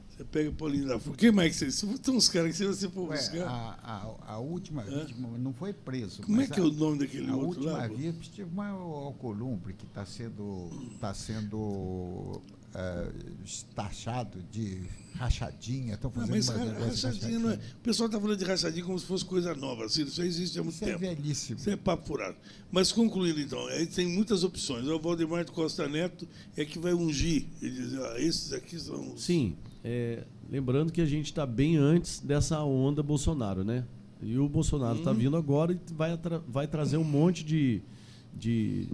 Você pega o Paulinho da Força. Quem mais que você... Tem uns caras que se você for buscar... A última vítima não foi preso. Como é que é o nome daquele outro lá? A última vítima teve uma Alcolumbre, que está sendo taxado de rachadinha. Estão fazendo rachadinha não é... O pessoal está falando de rachadinha como se fosse coisa nova. Assim, isso existe há muito tempo. Isso é velhíssimo. Isso é papo furado. Mas concluindo, então, aí tem muitas opções. O Valdemar de Costa Neto é que vai ungir. Ele diz, esses aqui são os... Sim. Lembrando que a gente está bem antes dessa onda Bolsonaro, né? E o Bolsonaro está vindo agora e vai trazer um monte de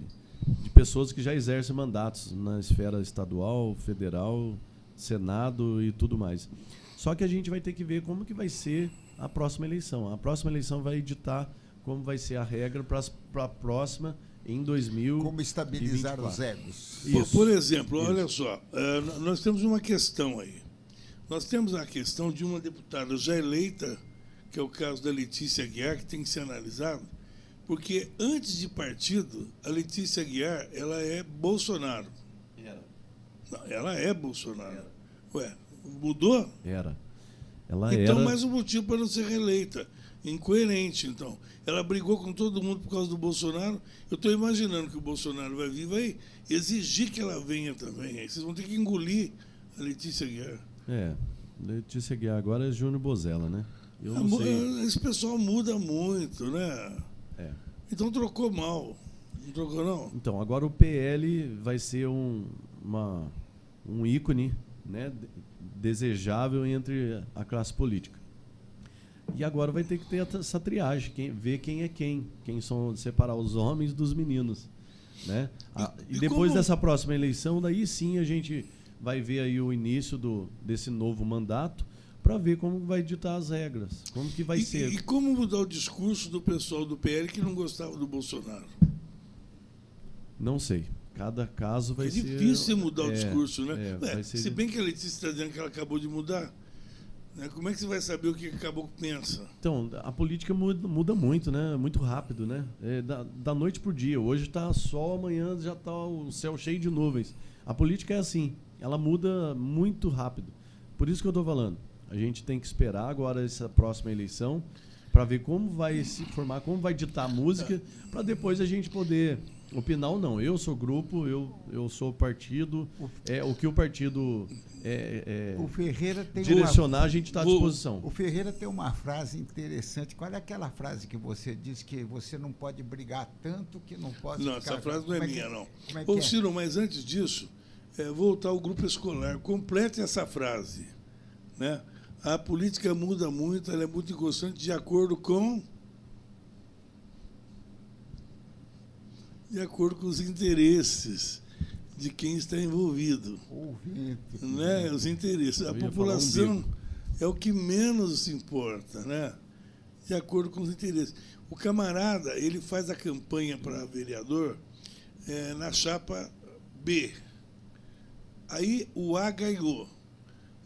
pessoas que já exercem mandatos na esfera estadual, federal, Senado e tudo mais. Só que a gente vai ter que ver como que vai ser a próxima eleição. A próxima eleição vai ditar como vai ser a regra para a próxima em 2024. Como estabilizar os egos. Por exemplo, olha só, nós temos uma questão aí. Nós temos a questão de uma deputada já eleita, que é o caso da Letícia Aguiar, que tem que ser analisado, porque antes de partido, a Letícia Aguiar, ela é Bolsonaro. Não, ela é Bolsonaro. Ué, mudou? Ela então, era... mais um motivo para não ser reeleita. Incoerente, então. Ela brigou com todo mundo por causa do Bolsonaro. Eu estou imaginando que o Bolsonaro vai vir, vai exigir que ela venha também. Aí vocês vão ter que engolir a Letícia Aguiar. Letícia Aguiar agora é Júnior Bozella, né? Eu não sei. Esse pessoal muda muito, né? Então trocou mal. Não trocou, não? Então, agora o PL vai ser um ícone, né, desejável entre a classe política. E agora vai ter que ter essa triagem, ver quem é quem são, separar os homens dos meninos, né? E depois dessa próxima eleição, daí sim a gente vai ver aí o início desse novo mandato para ver como vai ditar as regras, como que vai ser. E como mudar o discurso do pessoal do PL que não gostava do Bolsonaro? Não sei. Cada caso vai ser... É difícil mudar o discurso, né? Vai ser... Se bem que a Letícia está dizendo que ela acabou de mudar, né? Como é que você vai saber o que o caboclo pensa? Então, a política muda muito, né? Muito rápido, né? Da noite pro dia. Hoje está sol, amanhã já está o céu cheio de nuvens. A política é assim, ela muda muito rápido. Por isso que eu estou falando. A gente tem que esperar agora essa próxima eleição para ver como vai se formar, como vai ditar a música, para depois a gente poder opinar ou não. Eu sou grupo, eu sou partido, o que o partido o Ferreira tem direcionar, a gente está à disposição. O Ferreira tem uma frase interessante. Qual é aquela frase que você disse que você não pode brigar tanto que não pode... Não, essa frase não é minha, não. Ô, Ciro, mas antes disso, voltar ao grupo escolar. Complete essa frase, né? A política muda muito, ela é muito inconstante de acordo com os interesses de quem está envolvido. Né? Os interesses. A população é o que menos se importa, né? De acordo com os interesses. O camarada, ele faz a campanha para vereador na chapa B. Aí o A ganhou.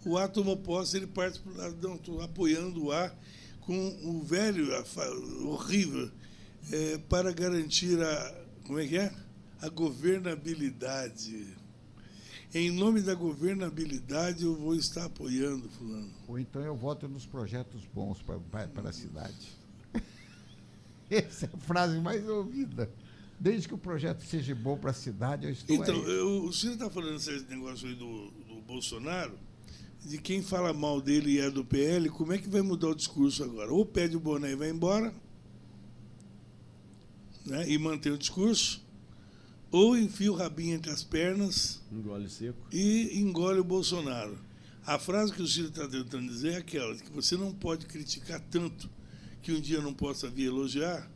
O A tomou posse, ele parte para o lado, não, estou apoiando o A com o velho horrível para garantir a governabilidade. Em nome da governabilidade, eu vou estar apoiando fulano. Ou então eu voto nos projetos bons para a cidade. Essa é a frase mais ouvida. Desde que o projeto seja bom para a cidade, eu estou então, aí. O senhor está falando esse negócio aí do Bolsonaro, de quem fala mal dele e é do PL, como é que vai mudar o discurso agora? Ou pede o boné e vai embora, né, e mantém o discurso, ou enfia o rabinho entre as pernas, engole seco, e engole o Bolsonaro. A frase que o Ciro está tentando dizer é aquela, que você não pode criticar tanto que um dia não possa vir elogiar,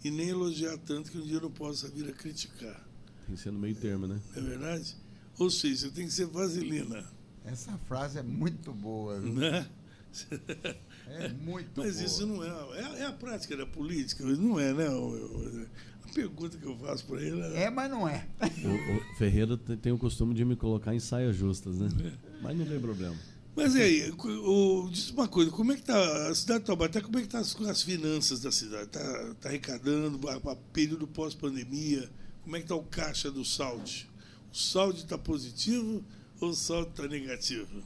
e nem elogiar tanto que um dia não possa vir a criticar. Tem que ser no meio termo, né? É verdade? Ou seja, você tem que ser vaselina. Essa frase é muito boa. Né? É muito Mas boa. Isso não é a prática da política, não é, né? A pergunta que eu faço para ele mas não é. O Ferreira tem o costume de me colocar em saias justas, né? Mas não tem problema. Mas e aí, diz uma coisa, como é que está a cidade de Taubaté, como é que está as finanças da cidade? Está arrecadando, a período pós-pandemia, como é que está o caixa do saldo? O saldo está positivo ou o saldo está negativo?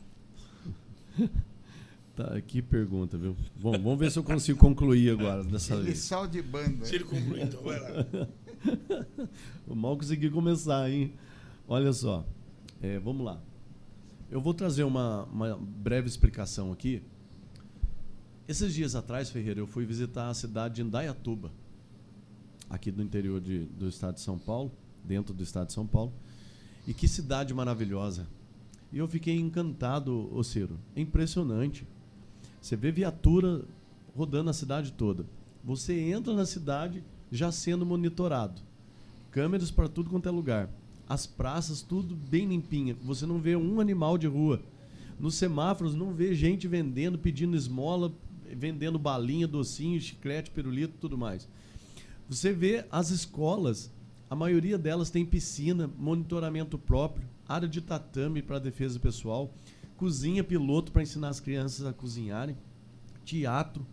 Tá, que pergunta, viu? Bom, vamos ver se eu consigo concluir agora dessa vez. Ele sal de banda. Se ele concluir, então, vai lá. Eu mal consegui começar, hein? Olha só, vamos lá. Eu vou trazer uma breve explicação aqui. Esses dias atrás, Ferreira, eu fui visitar a cidade de Indaiatuba, aqui do interior do estado de São Paulo, dentro do estado de São Paulo. E que cidade maravilhosa. E eu fiquei encantado, ô Ciro. É impressionante. Você vê viatura rodando a cidade toda. Você entra na cidade já sendo monitorado. Câmeras para tudo quanto é lugar. As praças, tudo bem limpinha. Você não vê um animal de rua. Nos semáforos, não vê gente vendendo, pedindo esmola, vendendo balinha, docinho, chiclete, pirulito, tudo mais. Você vê as escolas, a maioria delas tem piscina, monitoramento próprio, área de tatame para defesa pessoal, cozinha piloto para ensinar as crianças a cozinharem, teatro.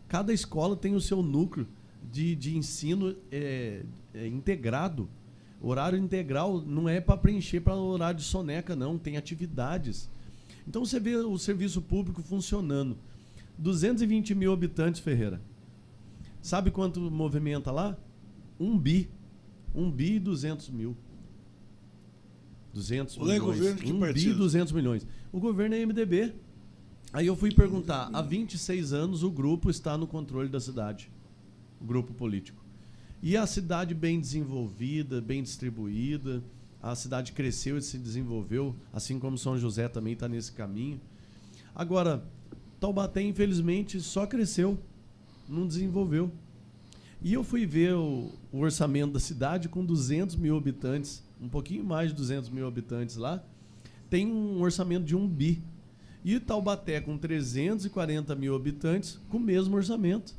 Cada escola tem o seu núcleo de ensino integrado. Horário integral não é para preencher para horário de soneca, não. Tem atividades. Então você vê o serviço público funcionando. 220 mil habitantes, Ferreira. Sabe quanto movimenta lá? 1 bi. 1 bi e 200 mil. 200 milhões. Governo, que 1 partido? bi e 200 milhões. O governo é MDB. Aí eu fui perguntar, há 26 anos o grupo está no controle da cidade, o grupo político. E a cidade bem desenvolvida, bem distribuída, a cidade cresceu e se desenvolveu, assim como São José também está nesse caminho. Agora, Taubaté, infelizmente, só cresceu, não desenvolveu. E eu fui ver o orçamento da cidade com 200 mil habitantes, um pouquinho mais de 200 mil habitantes lá, tem um orçamento de 1 bi. E Taubaté, com 340 mil habitantes, com o mesmo orçamento.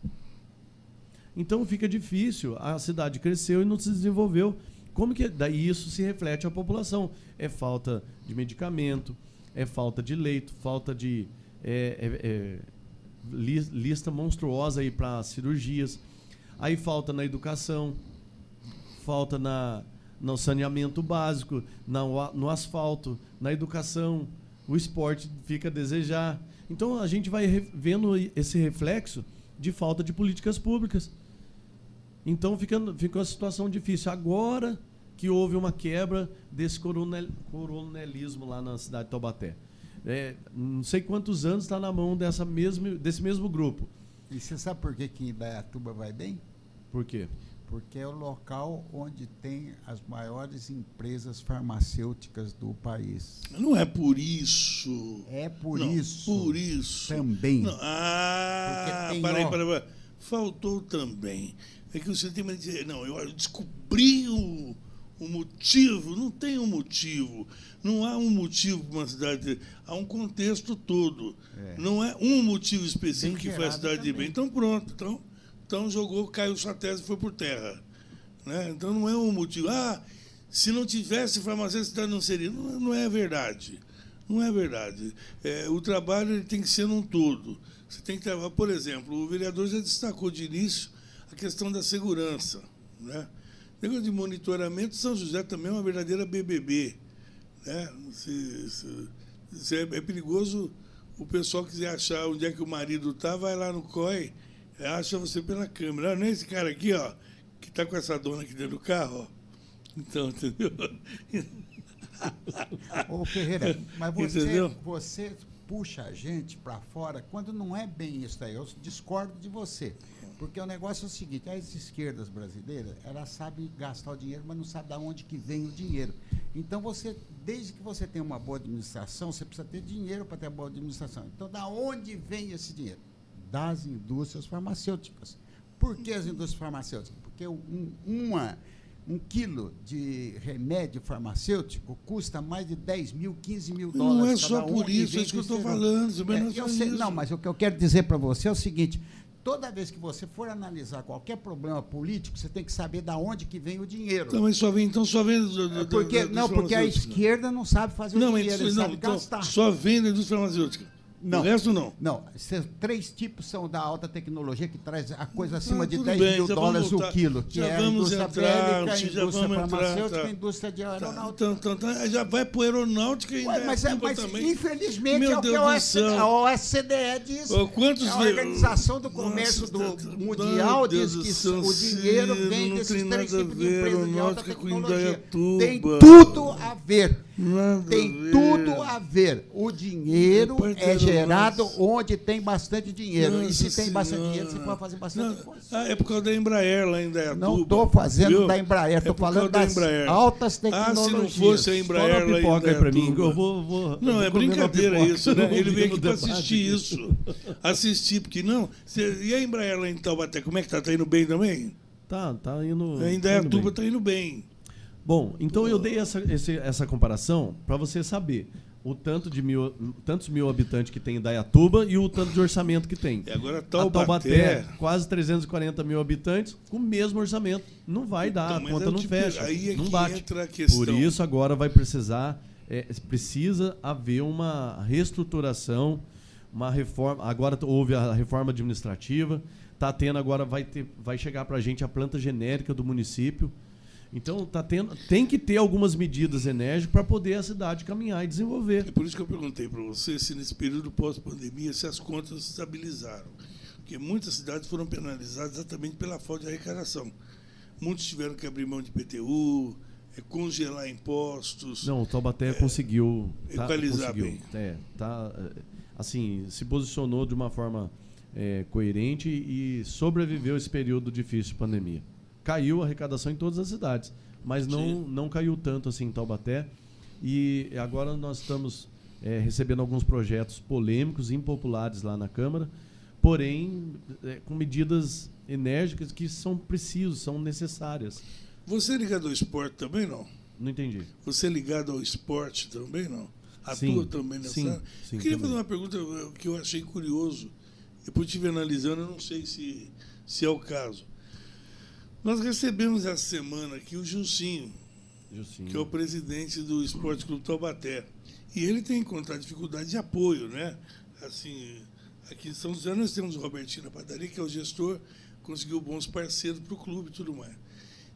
Então fica difícil, a cidade cresceu e não se desenvolveu. Como que daí isso se reflete à população? É falta de medicamento, é falta de leito, falta de lista monstruosa aí para cirurgias. Aí falta na educação, falta no saneamento básico, no asfalto, na educação, o esporte fica a desejar. Então a gente vai vendo esse reflexo de falta de políticas públicas. Então fica uma situação difícil. Agora que houve uma quebra desse coronelismo lá na cidade de Taubaté. Não sei quantos anos está na mão desse mesmo grupo. E você sabe por que Indaiatuba vai bem? Por quê? Porque é o local onde tem as maiores empresas farmacêuticas do país. Não é por isso. É por não, isso. Por isso. Também. Não. Peraí. Faltou também. É que você tem que dizer, não, eu descobri o motivo. Não tem um motivo. Não há um motivo para uma cidade. Há um contexto todo. Não é um motivo específico que faz a cidade ir bem. Então, pronto. Então jogou, caiu sua tese e foi por terra. Né? Então não é um motivo. Se não tivesse farmacêutica, a cidade não seria. Não é verdade. Não é verdade. O trabalho ele tem que ser num todo. Você tem que trabalhar, por exemplo, o vereador já destacou de início a questão da segurança. Né? O negócio de monitoramento, São José também é uma verdadeira BBB. Né? É perigoso o pessoal quiser achar onde é que o marido está, vai lá no COI, acha você pela câmera. Não é esse cara aqui, ó, que está com essa dona aqui dentro do carro, ó. Então, entendeu? Ô, Ferreira, mas você puxa a gente para fora quando não é bem isso aí. Eu discordo de você. Porque o negócio é o seguinte, as esquerdas brasileiras, elas sabem gastar o dinheiro, mas não sabem de onde que vem o dinheiro. Então, desde que você tenha uma boa administração, você precisa ter dinheiro para ter uma boa administração. Então, da onde vem esse dinheiro? Das indústrias farmacêuticas. Por que as indústrias farmacêuticas? Porque um quilo de remédio farmacêutico custa mais de 10 mil, 15 mil dólares. Não é só por isso, é isso que eu estou falando. Não, mas o que eu quero dizer para você é o seguinte, toda vez que você for analisar qualquer problema político, você tem que saber de onde que vem o dinheiro. Então, mas só vem porque a esquerda não sabe fazer o dinheiro, ele sabe gastar. Só vem da indústria farmacêutica. Não. O resto não? Não. 3 tipos são da alta tecnologia, que traz a coisa acima de 10 mil dólares o quilo, que é a indústria bélica, a indústria farmacêutica, a indústria de aeronáutica. Então, já vai para a aeronáutica e mas também. Infelizmente, é o que a OCDE diz. A Organização do Comércio Mundial diz que o dinheiro vem desses 3 tipos de empresas de alta tecnologia. Tem tudo a ver. Tem tudo a ver. O dinheiro é gerado onde tem bastante dinheiro. E se tem bastante dinheiro, você pode fazer bastante coisa. É por causa da Embraer lá em Indaiatuba. Não estou fazendo da Embraer, estou falando das altas tecnologias. Se não fosse a Embraer lá em Indaiatuba. Não, é brincadeira isso, né? Ele veio aqui para assistir isso. Assistir, porque não. E a Embraer lá em Taubaté, como é que está? Está indo bem também? Tá indo. A Indaiatuba está indo bem. Bom, então eu dei essa comparação para você saber o tantos mil habitantes que tem Indaiatuba e o tanto de orçamento que tem. E agora Taubaté, quase 340 mil habitantes, com o mesmo orçamento. Não vai dar, a conta não fecha, não bate. Por isso agora vai precisa haver uma reestruturação, uma reforma. Agora houve a reforma administrativa, está tendo agora, vai chegar para a gente a planta genérica do município. Então, tem que ter algumas medidas enérgicas para poder a cidade caminhar e desenvolver. É por isso que eu perguntei para você se nesse período pós-pandemia se as contas se estabilizaram. Porque muitas cidades foram penalizadas exatamente pela falta de arrecadação. Muitos tiveram que abrir mão de IPTU, congelar impostos. Não, o Taubaté conseguiu. Equalizar bem. assim, se posicionou de uma forma coerente e sobreviveu esse período difícil de pandemia. Caiu a arrecadação em todas as cidades, mas não caiu tanto assim em Taubaté. E agora nós estamos recebendo alguns projetos polêmicos, impopulares lá na Câmara, porém com medidas enérgicas que são precisas, são necessárias. Você é ligado ao esporte também, não? Não entendi. Você é ligado ao esporte também, não? Atua Sim, também nessa sim, área? sim, Eu queria também. fazer uma pergunta que eu achei curioso. Depois estive analisando, eu não sei se é o caso. Nós recebemos essa semana aqui o Gilcinho, que é o presidente do Esporte Clube Taubaté. E ele tem encontrado dificuldade de apoio, né? Assim, aqui em São José nós temos o Robertinho da Padaria, que é o gestor, conseguiu bons parceiros para o clube e tudo mais.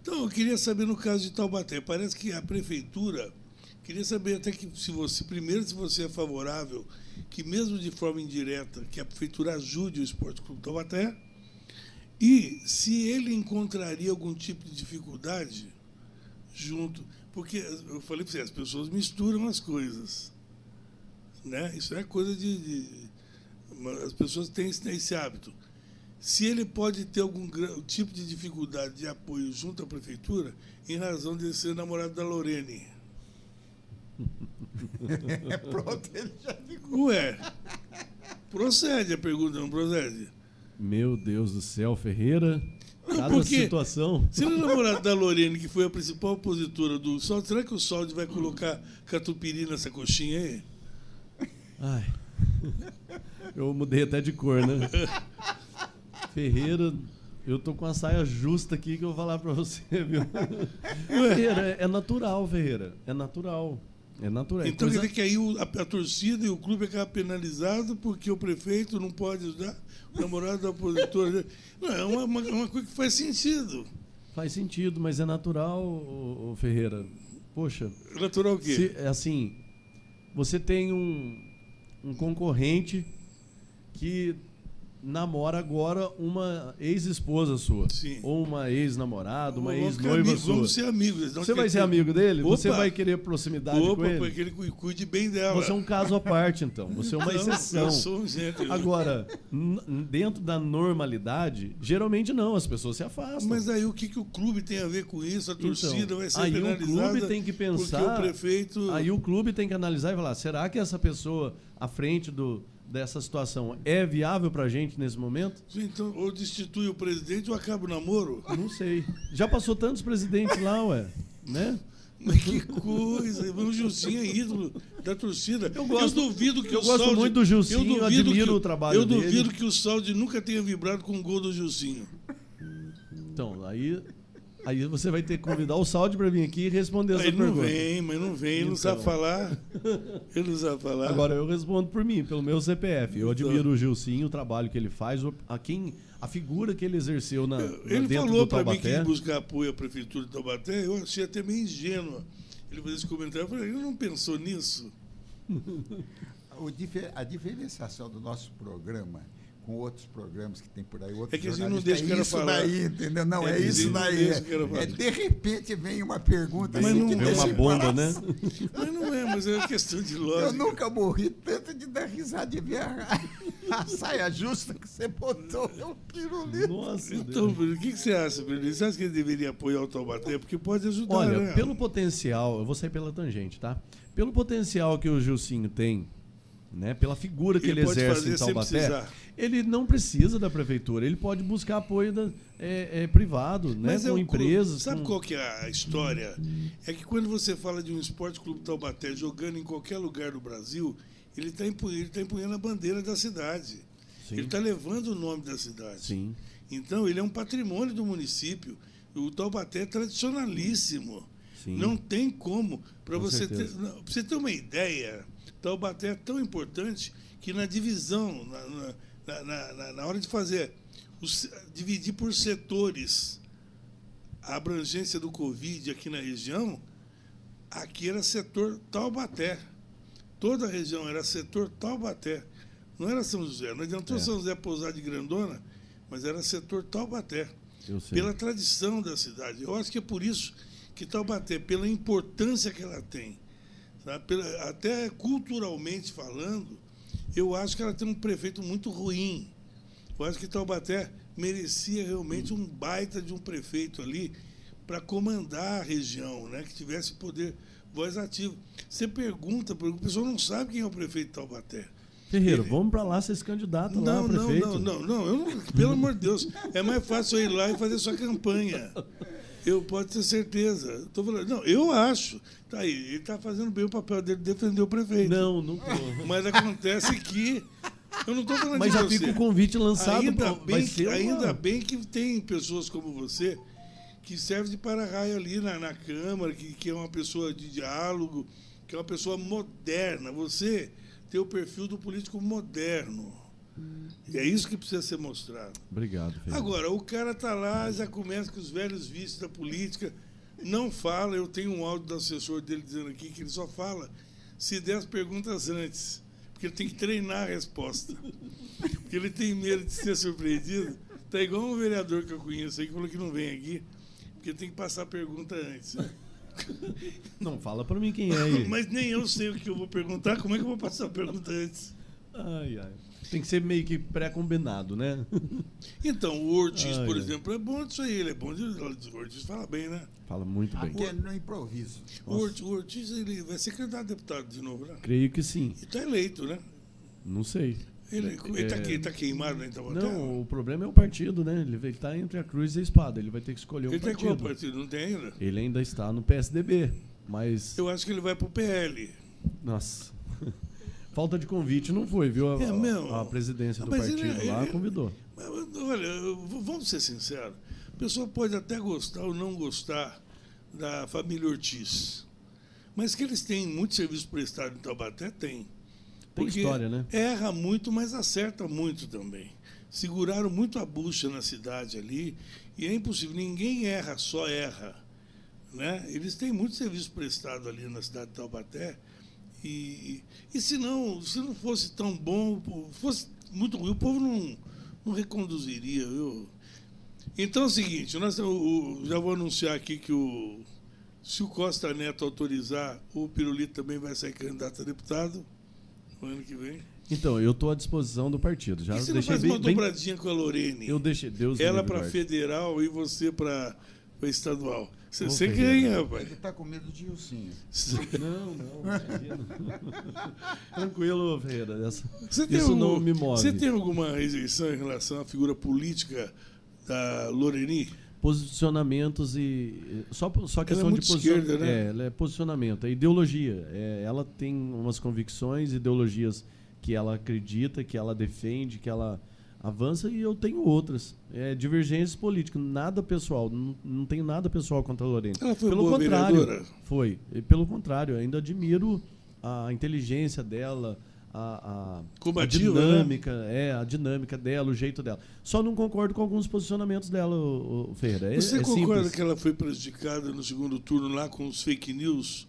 Então, eu queria saber, no caso de Taubaté, parece que a prefeitura, queria saber até que, se você é favorável, que mesmo de forma indireta, que a prefeitura ajude o Esporte Clube Taubaté, e se ele encontraria algum tipo de dificuldade junto, porque eu falei para você, as pessoas misturam as coisas, né? Isso é coisa as pessoas têm esse hábito. Se ele pode ter algum tipo de dificuldade de apoio junto à prefeitura, em razão de ser namorado da Lorene. Pronto, ele já ficou. Ué, procede a pergunta, não procede? Meu Deus do céu, Ferreira. Cada Porque situação. se ele é namorado da Lorene, que foi a principal opositora do Sol, será que o Sol vai colocar catupiry nessa coxinha aí? Ai. Eu mudei até de cor, né? Ferreira, eu tô com a saia justa aqui que eu vou falar pra você, viu? Ferreira, é natural, Ferreira. É natural. É natural. Então quer dizer que aí a torcida e o clube acabam penalizados porque o prefeito não pode ajudar o namorado da opositora. Não, é uma coisa que faz sentido. Faz sentido, mas é natural, ô Ferreira. Poxa. Natural o quê? Assim, você tem um concorrente que namora agora uma ex-esposa sua. Sim. Ou uma ex-namorada, uma ex-noiva sua. Vamos ser amigos. Você vai ser amigo dele? Opa. Você vai querer proximidade com ele? Opa, para que ele cuide bem dela. Você é um caso à parte, então. Você é uma exceção. Eu sou um gênero. Agora, dentro da normalidade, geralmente não, as pessoas se afastam. Mas aí o que o clube tem a ver com isso? A torcida então, vai ser aí penalizada. O clube tem que pensar. Porque o prefeito. Aí o clube tem que analisar e falar: será que essa pessoa à frente dessa situação é viável pra gente nesse momento? Então, ou destitui o presidente ou acaba o namoro? Não sei. Já passou tantos presidentes lá, ué, né? Mas que coisa! O Gilcinho é ídolo da torcida. Eu duvido que eu gosto muito do Gilcinho, eu admiro o trabalho dele. Eu duvido que o Saldi nunca tenha vibrado com o gol do Gilcinho. Então, aí você vai ter que convidar o Saldi para vir aqui e responder essa pergunta. Mas não vem, ele não sabe falar. Ele não sabe falar. Agora eu respondo por mim, pelo meu CPF. Eu admiro o Gilcinho, o trabalho que ele faz, a figura que ele exerceu ele dentro falou do para mim que Taubaté. ia buscar apoio à prefeitura de Taubaté, eu achei até meio ingênuo. Ele fez esse comentário, eu falei, ele não pensou nisso? A diferenciação do nosso programa com outros programas que tem por aí, outros é que a gente não deixa o cara falar. Daí, entendeu? Não, é isso daí. De repente vem uma pergunta mas assim não que vem uma bomba, né? Mas não é, mas é questão de lógica. Eu nunca morri tanto de dar risada de ver a saia justa que você botou. É um pirulito. Nossa, então, o que você acha, Pedro? Você acha que ele deveria apoiar o Taubaté? Porque pode ajudar, olha, né? Pelo potencial, eu vou sair pela tangente, tá? Pelo potencial que o Gilcinho tem, né, pela figura que ele exerce em Taubaté, ele não precisa da prefeitura, ele pode buscar apoio privado, né, com empresas. Sabe qual que é a história? É que quando você fala de um Esporte Clube Taubaté jogando em qualquer lugar do Brasil, ele está empunhando a bandeira da cidade. Sim. Ele está levando o nome da cidade. Sim. Então, ele é um patrimônio do município. O Taubaté é tradicionalíssimo. Sim. Não tem como. Para você ter uma ideia, Taubaté é tão importante que na divisão, na hora de fazer, dividir por setores a abrangência do Covid aqui na região, aqui era setor Taubaté. Toda a região era setor Taubaté. Não era São José. Não adiantou São José pousar de grandona, mas era setor Taubaté. Pela tradição da cidade. Eu acho que é por isso que Taubaté, pela importância que ela tem, sabe? Até culturalmente falando, Eu acho que ela tem um prefeito muito ruim. Eu acho que Taubaté merecia realmente um baita de um prefeito ali para comandar a região, né? Que tivesse poder, voz ativa. Você pergunta, porque o pessoal não sabe quem é o prefeito de Taubaté. Ferreira, vamos para lá ser esse candidato lá, prefeito. Não, eu não, pelo amor de Deus. É mais fácil eu ir lá e fazer sua campanha. Eu posso ter certeza. Tô falando, não, eu acho. Tá aí, ele está fazendo bem o papel dele de defender o prefeito. Não tô. Mas acontece que eu não estou falando Mas de já você. fica o convite lançado. Ainda bem que tem pessoas como você que servem de para-raio ali na Câmara, que é uma pessoa de diálogo, que é uma pessoa moderna. Você tem o perfil do político moderno. E é isso que precisa ser mostrado. Obrigado, Ferreira. Agora, o cara está lá, já começa com os velhos vícios da política, não fala. Eu tenho um áudio do assessor dele dizendo aqui que ele só fala se der as perguntas antes, porque ele tem que treinar a resposta. Porque ele tem medo de ser surpreendido. Está igual um vereador que eu conheço aí que falou que não vem aqui, porque tem que passar a pergunta antes. Não fala para mim quem é ele. Mas nem eu sei o que eu vou perguntar, como é que eu vou passar a pergunta antes? Ai. Tem que ser meio que pré-combinado, né? Então, o Ortiz, por exemplo, é bom disso aí. Ele é bom o Ortiz fala bem, né? Fala muito bem. Aqui é no improviso. O Ortiz ele vai ser candidato a deputado de novo, né? Creio que sim. E está eleito, né? Não sei. Ele tá queimado lá em Taubaté? Não, o problema é o partido, né? Ele está entre a cruz e a espada. Ele vai ter que escolher um partido. Ele tem qual partido? Não tem ainda? Ele ainda está no PSDB, mas... Eu acho que ele vai pro PL. Nossa... Falta de convite não foi, viu? A presidência do partido lá convidou. Mas, olha, vamos ser sinceros. A pessoa pode até gostar ou não gostar da família Ortiz. Mas que eles têm muito serviço prestado em Taubaté, tem. Tem história, né? Erra muito, mas acerta muito também. Seguraram muito a bucha na cidade ali. E é impossível. Ninguém erra, só erra. Né? Eles têm muito serviço prestado ali na cidade de Taubaté. E se não fosse tão bom, fosse muito ruim, o povo não reconduziria, viu? Então é o seguinte, já vou anunciar aqui que se o Costa Neto autorizar, o Pirulito também vai ser candidato a deputado no ano que vem. Então, eu estou à disposição do partido. Já e você deixei não faz uma dobradinha com a Lorene? Eu deixei, Deus ela para federal e você para estadual. Você ganha, rapaz. Ele está com medo de ursinho. Não. Tranquilo, Ferreira. Isso não me move. Você tem alguma rejeição em relação à figura política da Loreni? Posicionamentos e... Só questão ela é muito de posicionamento. Esquerda, né? Ela é posicionamento. É ideologia. Ela tem umas convicções, ideologias que ela acredita, que ela defende, que ela... avança, e eu tenho outras. Divergências políticas, nada pessoal. Não tenho nada pessoal contra a Lorena. Ela foi pelo boa contrário, vereadora? Foi. E pelo contrário, ainda admiro a inteligência dela, a dinâmica, né? A dinâmica dela, o jeito dela. Só não concordo com alguns posicionamentos dela, o Ferreira. Você concorda simples. que ela foi prejudicada no segundo turno lá com os fake news?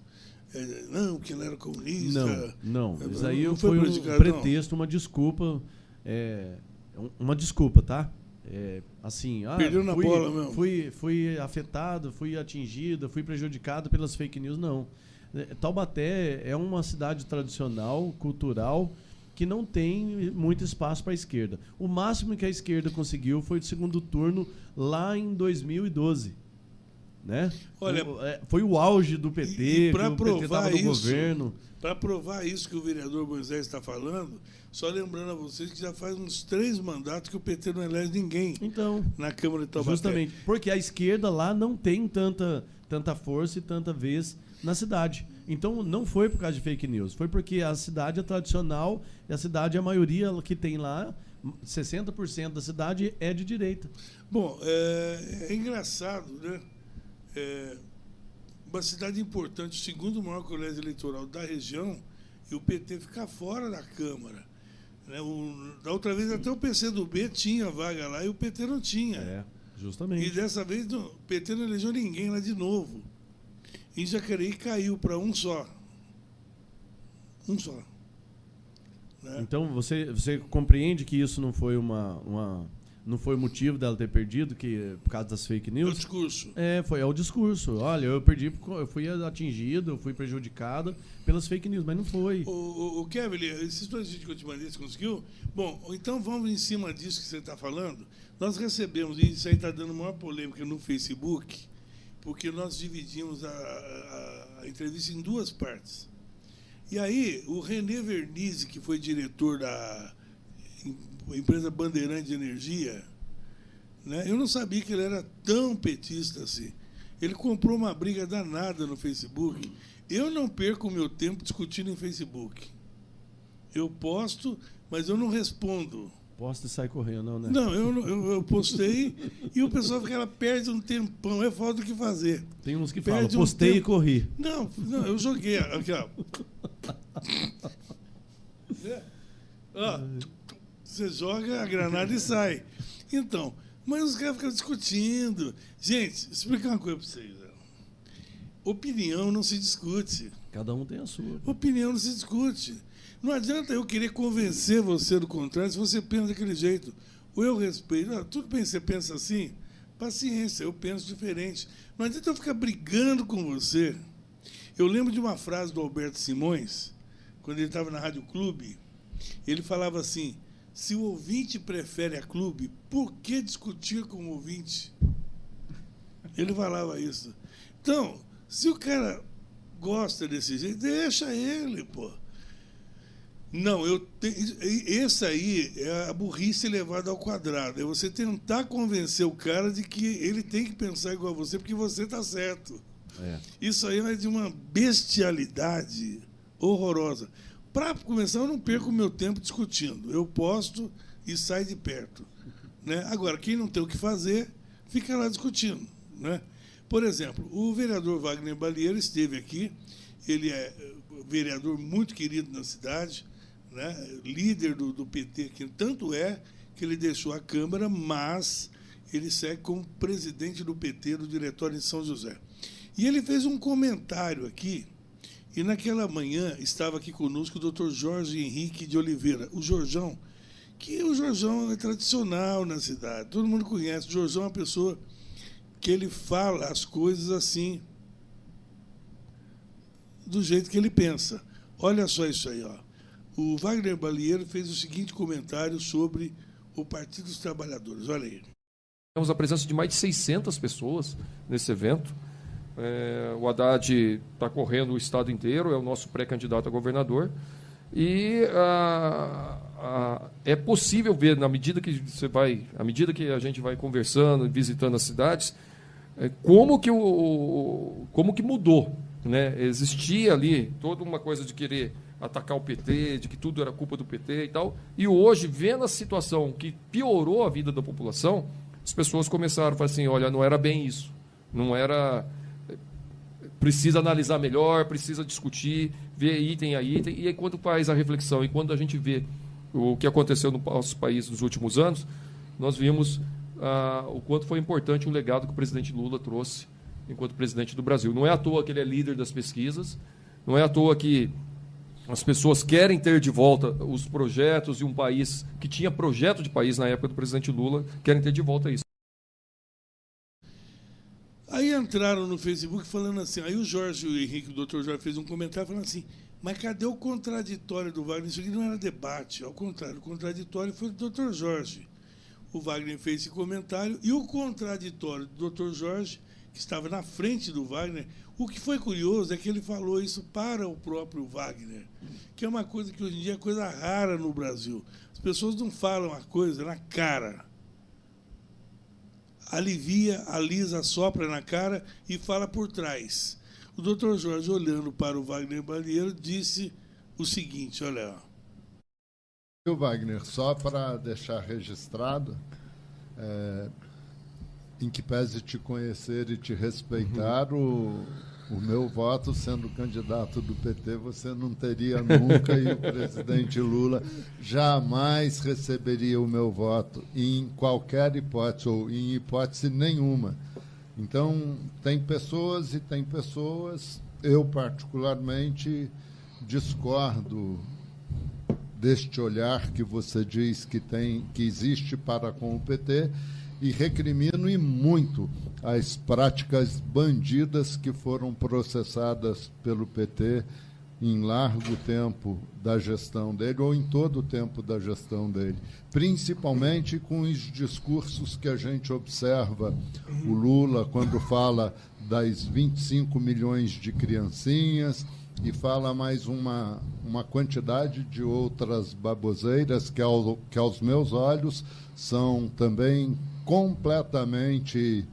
Não, que ela era comunista. Não. Isso aí não foi um pretexto, uma desculpa. Uma desculpa, tá? Perdeu na bola mesmo. Fui afetado, fui atingido, fui prejudicado pelas fake news, não. Taubaté é uma cidade tradicional, cultural, que não tem muito espaço para a esquerda. O máximo que a esquerda conseguiu foi do segundo turno lá em 2012. Né? Olha, foi o auge do PT, e que o PT estava no governo. Para provar isso que o vereador Moisés está falando, só lembrando a vocês que já faz uns 3 mandatos que o PT não elege ninguém na Câmara de Taubaté. Justamente, porque a esquerda lá não tem tanta força e tanta vez na cidade. Então, não foi por causa de fake news, foi porque a cidade é tradicional e a cidade, a maioria que tem lá, 60% da cidade é de direita. Bom, é engraçado, né? Uma cidade importante, o segundo maior colégio eleitoral da região, e o PT ficar fora da Câmara. Né? Da outra vez até o PCdoB tinha vaga lá e o PT não tinha. Justamente. E dessa vez o PT não elegeu ninguém lá de novo. E Jacareí caiu para um só. Né? Então você compreende que isso não foi uma não foi o motivo dela ter perdido, que por causa das fake news? O discurso. Foi o discurso. Olha, eu perdi, eu fui atingido, eu fui prejudicado pelas fake news, mas não foi. O Kevin, esses 2 vídeos que eu te mandei, você conseguiu? Bom, então vamos em cima disso que você está falando. Nós recebemos, e isso aí está dando maior polêmica no Facebook, porque nós dividimos a entrevista em 2 partes. E aí, o René Vernizzi, que foi diretor da empresa Bandeirante de Energia, né? Eu não sabia que ele era tão petista assim. Ele comprou uma briga danada no Facebook. Eu não perco o meu tempo discutindo em Facebook. Eu posto, mas eu não respondo. Posta e sai correndo, não, né? Não, eu postei e o pessoal fica, ela perde um tempão, é falta do que fazer. Tem uns que falam, postei e corri. Não, eu joguei. Aqui, ó. Você joga a granada e sai. Então, mas os caras ficam discutindo. Gente, explicar uma coisa para vocês. Opinião não se discute. Cada um tem a sua. Opinião não se discute. Não adianta eu querer convencer você do contrário se você pensa daquele jeito. Ou eu respeito. Tudo bem, você pensa assim? Paciência, eu penso diferente. Não adianta eu ficar brigando com você. Eu lembro de uma frase do Alberto Simões, quando ele estava na Rádio Clube. Ele falava assim: se o ouvinte prefere a Clube, por que discutir com o ouvinte? Ele falava isso. Então, se o cara gosta desse jeito, deixa ele, pô. Não, esse aí é a burrice levada ao quadrado. É você tentar convencer o cara de que ele tem que pensar igual a você, porque você está certo. Isso aí é de uma bestialidade horrorosa. Para começar, eu não perco o meu tempo discutindo. Eu posto e saio de perto. Né? Agora, quem não tem o que fazer, fica lá discutindo. Né? Por exemplo, o vereador Wagner Balieiro esteve aqui. Ele é vereador muito querido na cidade, né? Líder do PT aqui. Tanto é que ele deixou a Câmara, mas ele segue como presidente do PT, do diretório em São José. E ele fez um comentário aqui, e naquela manhã estava aqui conosco o doutor Jorge Henrique de Oliveira, o Jorjão, que o Jorjão é tradicional na cidade, todo mundo conhece. O Jorjão é uma pessoa que ele fala as coisas assim, do jeito que ele pensa. Olha só isso aí, ó. O Wagner Balieiro fez o seguinte comentário sobre o Partido dos Trabalhadores. Olha aí. Temos a presença de mais de 600 pessoas nesse evento. O Haddad está correndo o estado inteiro, é o nosso pré-candidato a governador. E é possível ver, na medida que a gente vai conversando, visitando as cidades, como que mudou. Né? Existia ali toda uma coisa de querer atacar o PT, de que tudo era culpa do PT e tal. E hoje, vendo a situação que piorou a vida da população, as pessoas começaram a falar assim, olha, não era bem isso. Não era... Precisa analisar melhor, precisa discutir, ver item a item. E aí, quando faz a reflexão e quando a gente vê o que aconteceu no nosso país nos últimos anos, nós vimos o quanto foi importante o legado que o presidente Lula trouxe enquanto presidente do Brasil. Não é à toa que ele é líder das pesquisas, não é à toa que as pessoas querem ter de volta os projetos, e um país que tinha projeto de país na época do presidente Lula, querem ter de volta isso. Aí entraram no Facebook falando assim, aí o Jorge Henrique, o doutor Jorge, fez um comentário falando assim, mas cadê o contraditório do Wagner? Isso aqui não era debate, ao contrário, o contraditório foi do doutor Jorge. O Wagner fez esse comentário, e o contraditório do doutor Jorge, que estava na frente do Wagner, o que foi curioso é que ele falou isso para o próprio Wagner, que é uma coisa que hoje em dia é coisa rara no Brasil. As pessoas não falam a coisa na cara. Alivia, alisa, sopra na cara e fala por trás. O doutor Jorge, olhando para o Wagner Balieiro, disse o seguinte, olha... O Wagner, só para deixar registrado... em que pese te conhecer e te respeitar, o meu voto, sendo candidato do PT, você não teria nunca, e o presidente Lula jamais receberia o meu voto, em qualquer hipótese, ou em hipótese nenhuma. Então, tem pessoas e tem pessoas. Eu, particularmente, discordo deste olhar que você diz que existe para com o PT, e recrimino e muito as práticas bandidas que foram processadas pelo PT em largo tempo da gestão dele, ou em todo o tempo da gestão dele, principalmente com os discursos que a gente observa. O Lula, quando fala das 25 milhões de criancinhas, e fala mais uma quantidade de outras baboseiras que aos meus olhos são também completamente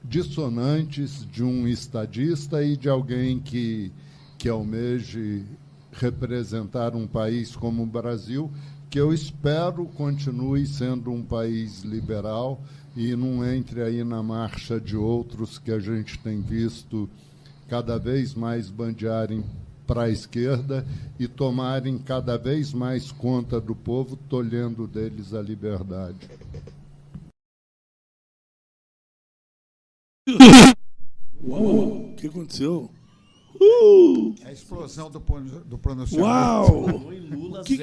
dissonantes de um estadista e de alguém que almeje representar um país como o Brasil, que eu espero continue sendo um país liberal e não entre aí na marcha de outros que a gente tem visto cada vez mais bandearem para a esquerda e tomarem cada vez mais conta do povo, tolhendo deles a liberdade. Uau, o que aconteceu? A explosão do pronunciamento. Uau! Lula O que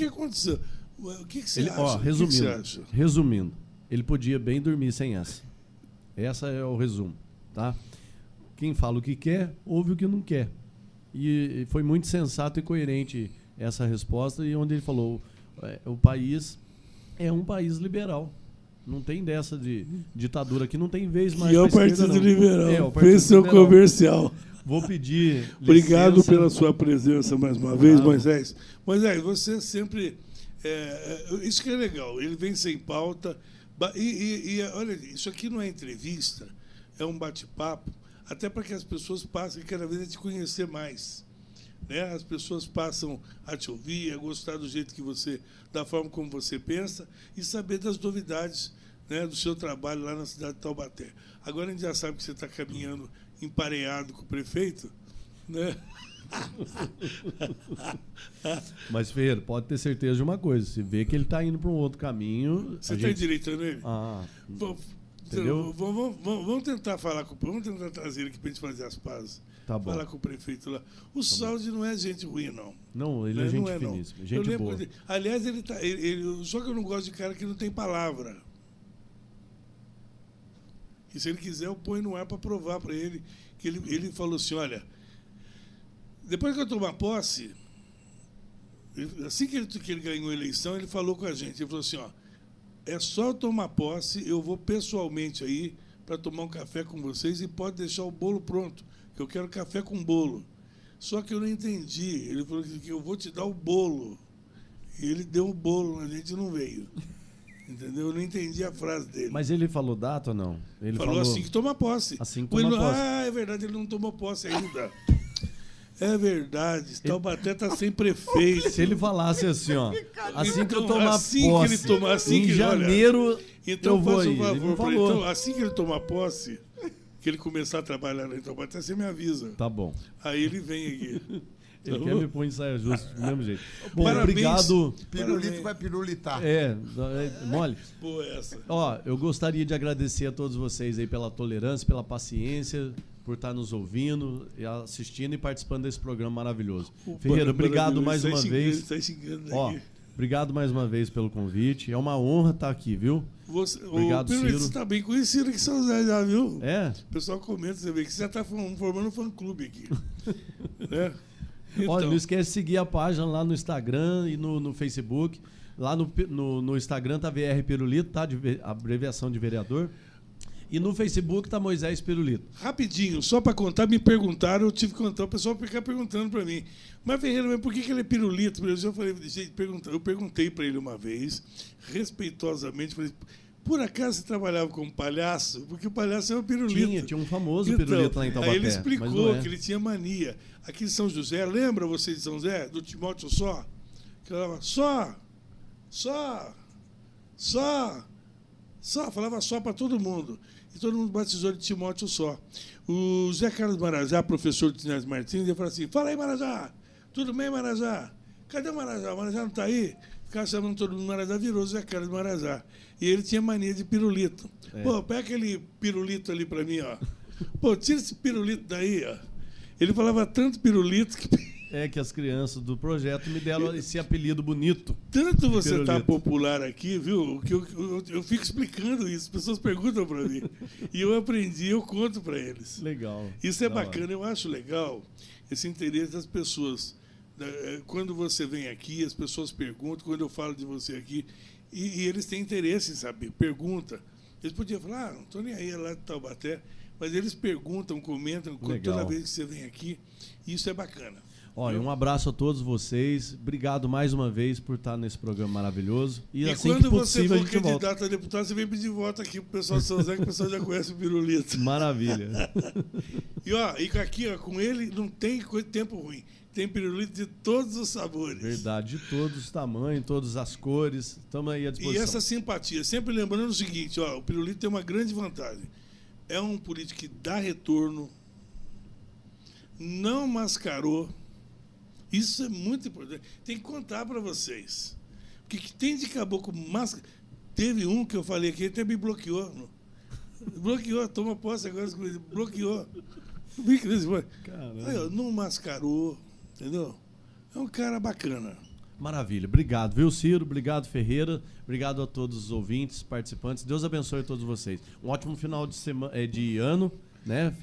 aconteceu? O que você acha? Resumindo, ele podia bem dormir sem essa. Essa é o resumo, tá? Quem fala o que quer, ouve o que não quer. E foi muito sensato e coerente essa resposta, e onde ele falou, o país é um país liberal. Não tem dessa de ditadura aqui, não tem vez mais. E é o Partido Liberal. O Partido Esse é o Liberal. Comercial. Vou pedir Obrigado licença. pela sua presença mais uma vez, Moisés. Moisés, você sempre... isso que é legal, ele vem sem pauta. E olha, isso aqui não é entrevista, é um bate-papo, até para que as pessoas passem cada vez a te conhecer mais. Né? As pessoas passam a te ouvir, a gostar do jeito que você, da forma como você pensa, e saber das novidades, né, do seu trabalho lá na cidade de Taubaté. Agora a gente já sabe que você está caminhando empareado com o prefeito, né? Mas, Ferreira, pode ter certeza de uma coisa, se vê que ele está indo para um outro caminho... Você está endireitando ele? Entendeu? Vamos tentar falar com o prefeito, vamos tentar trazer ele aqui para a gente fazer as pazes. Tá bom. Falar com o prefeito lá. O Saldi não é gente ruim, não. Não, ele é gente finíssima, gente boa. Aliás, só que eu não gosto de cara que não tem palavra. E se ele quiser, eu ponho no ar para provar para ele que ele falou assim, olha, depois que eu tomar posse, assim que ele ganhou a eleição, ele falou com a gente, ele falou assim, ó, é só eu tomar posse, eu vou pessoalmente aí para tomar um café com vocês e pode deixar o bolo pronto, que eu quero café com bolo. Só que eu não entendi. Ele falou que eu vou te dar o bolo. E ele deu o bolo, a gente não veio. Entendeu? Eu não entendi a frase dele. Mas ele falou data ou não? Ele falou assim que toma posse. Assim que toma posse. Ah, é verdade, ele não tomou posse ainda. É verdade, Taubaté está sem prefeito. Se ele falasse assim, ó, assim que eu tomar assim posse, que ele tomar, assim em que, janeiro, olha, então eu vou faz aí. um favor, Ele não falou. então, assim que ele tomar posse, que ele começar a trabalhar lá em Taubaté, você me avisa. Tá bom. Aí ele vem aqui. Ele quer me pôr em saia justa do mesmo jeito. Bom, Parabéns. obrigado. Pirulito vai pirulitar. Mole. Boa essa. Ó, eu gostaria de agradecer a todos vocês aí pela tolerância, pela paciência, por estar nos ouvindo, assistindo e participando desse programa maravilhoso. Ferreira, obrigado mais uma vez. Ó, obrigado mais uma vez pelo convite. É uma honra estar aqui, viu? Obrigado, Ciro. Você Ciro. está bem conhecido aqui em São José já, viu? É? O pessoal comenta, você vê que você já está formando um fã-clube aqui. Né? Então. Olha, não esquece de seguir a página lá no Instagram e no Facebook. Lá no Instagram tá VR Pirulito, tá? Abreviação de vereador. E no Facebook tá Moisés Pirulito. Rapidinho, só para contar, me perguntaram, eu tive que contar, o pessoal fica perguntando para mim. Mas, Ferreira, mas por que ele é pirulito? Eu falei, gente, eu perguntei para ele uma vez, respeitosamente, falei, por acaso você trabalhava como palhaço? Porque o palhaço é o pirulito. Tinha um famoso pirulito lá em Taubaté. Aí ele explicou que ele tinha mania. Aqui em São José, lembra você de São José? Do Timóteo Só? Que falava só, falava só para todo mundo. E todo mundo batizou de Timóteo Só. O Zé Carlos Marajá, professor de Tinés Martins, ele falou assim, fala aí, Marajá, tudo bem, Marajá? Cadê o Marajá? O Marajá não está aí? Ficava chamando todo mundo Marajá, virou Zé Carlos Marajá. E ele tinha mania de pirulito. Pô, pega aquele pirulito ali para mim, ó. Pô, tira esse pirulito daí, ó. Ele falava tanto pirulito que É que as crianças do projeto me deram esse apelido bonito. Tanto você está popular aqui, viu? Que eu fico explicando isso. As pessoas perguntam para mim. E eu aprendi, eu conto para eles. Legal. Isso é bacana, eu acho legal esse interesse das pessoas. Quando você vem aqui, as pessoas perguntam, quando eu falo de você aqui, e eles têm interesse em saber, pergunta. Eles podiam falar, não estou nem aí, é lá de Taubaté, mas eles perguntam, comentam toda vez que você vem aqui, e isso é bacana. Olha, um abraço a todos vocês. Obrigado mais uma vez por estar nesse programa maravilhoso. E assim quando que possível, você for candidato a deputado, você vem pedir voto aqui pro pessoal de São José, que o pessoal já conhece o Pirulito. Maravilha. E aqui, com ele, não tem tempo ruim. Tem pirulito de todos os sabores. Verdade, de todos os tamanhos, todas as cores. Estamos aí à disposição. E essa simpatia. Sempre lembrando o seguinte, o pirulito tem uma grande vantagem. É um político que dá retorno, não mascarou. Isso é muito importante. Tem que contar para vocês. Porque que tem de caboclo máscara. Teve um que eu falei aqui, ele até me bloqueou. Bloqueou, toma posse agora, bloqueou. Não mascarou, entendeu? É um cara bacana. Maravilha. Obrigado, viu, Ciro? Obrigado, Ferreira. Obrigado a todos os ouvintes, participantes. Deus abençoe a todos vocês. Um ótimo final de ano, né?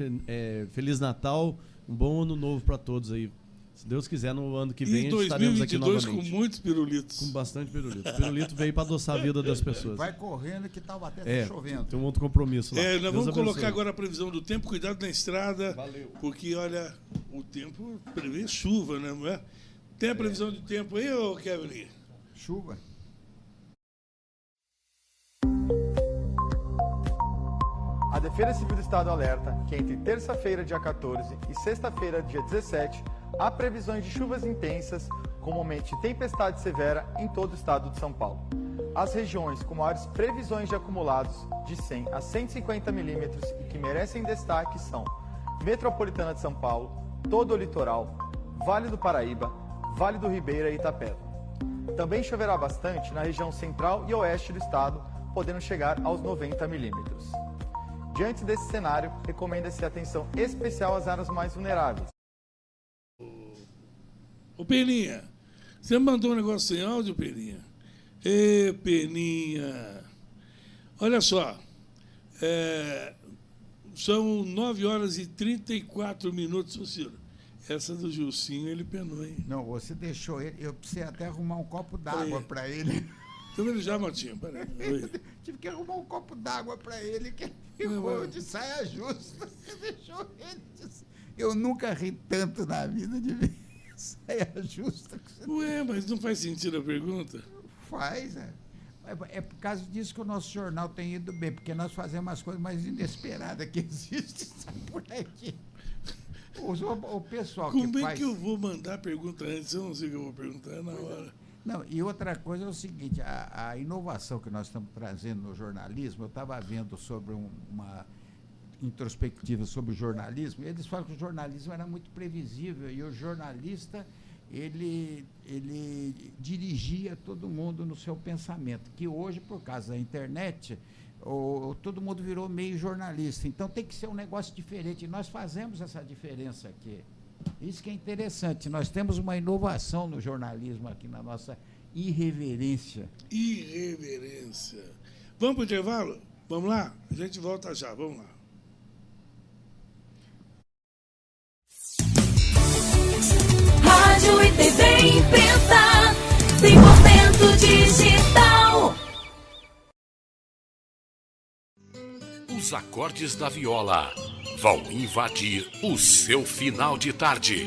Feliz Natal, um bom ano novo para todos aí. Se Deus quiser, no ano que vem estaremos aqui novamente. Com muitos pirulitos. Com bastante pirulito. O pirulito veio para adoçar a vida das pessoas. Vai correndo que tá batendo chovendo. Tem um outro compromisso lá. Nós vamos colocar agora a previsão do tempo. Cuidado na estrada. Valeu. Porque, olha, o tempo prevê chuva, né? Não é? Tem a previsão do tempo aí, ô Kevin? Chuva. A Defesa Civil do Estado alerta que entre terça-feira, dia 14, e sexta-feira, dia 17, há previsões de chuvas intensas com momentos de tempestade severa em todo o estado de São Paulo. As regiões com maiores previsões de acumulados de 100 a 150 milímetros e que merecem destaque são Metropolitana de São Paulo, todo o litoral, Vale do Paraíba, Vale do Ribeira e Itapeva. Também choverá bastante na região central e oeste do estado, podendo chegar aos 90 milímetros. Diante desse cenário, recomenda-se atenção especial às áreas mais vulneráveis. Ô Peninha, você mandou um negócio sem áudio, Peninha? Ê, Peninha, olha só, são 9 horas e 34 minutos, ô Ciro. Essa do Gilcinho, ele penou, hein? Não, você deixou ele, eu precisei até arrumar um copo d'água para ele. Tô vendo já, Matinho, peraí. Tive que arrumar um copo d'água para ele, que ficou de saia justa. Você deixou ele de... Eu nunca ri tanto na vida de ver saia justa. Ué, mas não faz sentido a pergunta? Faz, é por causa disso que o nosso jornal tem ido bem, porque nós fazemos as coisas mais inesperadas que existem por aqui. O pessoal Como que é que eu vou mandar pergunta antes? Eu não sei o que eu vou perguntar na hora. Não, e outra coisa é o seguinte, a inovação que nós estamos trazendo no jornalismo, eu estava vendo sobre uma introspectiva sobre o jornalismo, e eles falam que o jornalismo era muito previsível, e o jornalista, ele dirigia todo mundo no seu pensamento, que hoje, por causa da internet, todo mundo virou meio jornalista, então tem que ser um negócio diferente, e nós fazemos essa diferença aqui. Isso que é interessante, nós temos uma inovação no jornalismo aqui, na nossa irreverência. Irreverência. Vamos para o intervalo? Vamos lá? A gente volta já, vamos lá. Rádio e TV Imprensa, 100% digital. Os acordes da viola vão invadir o seu final de tarde.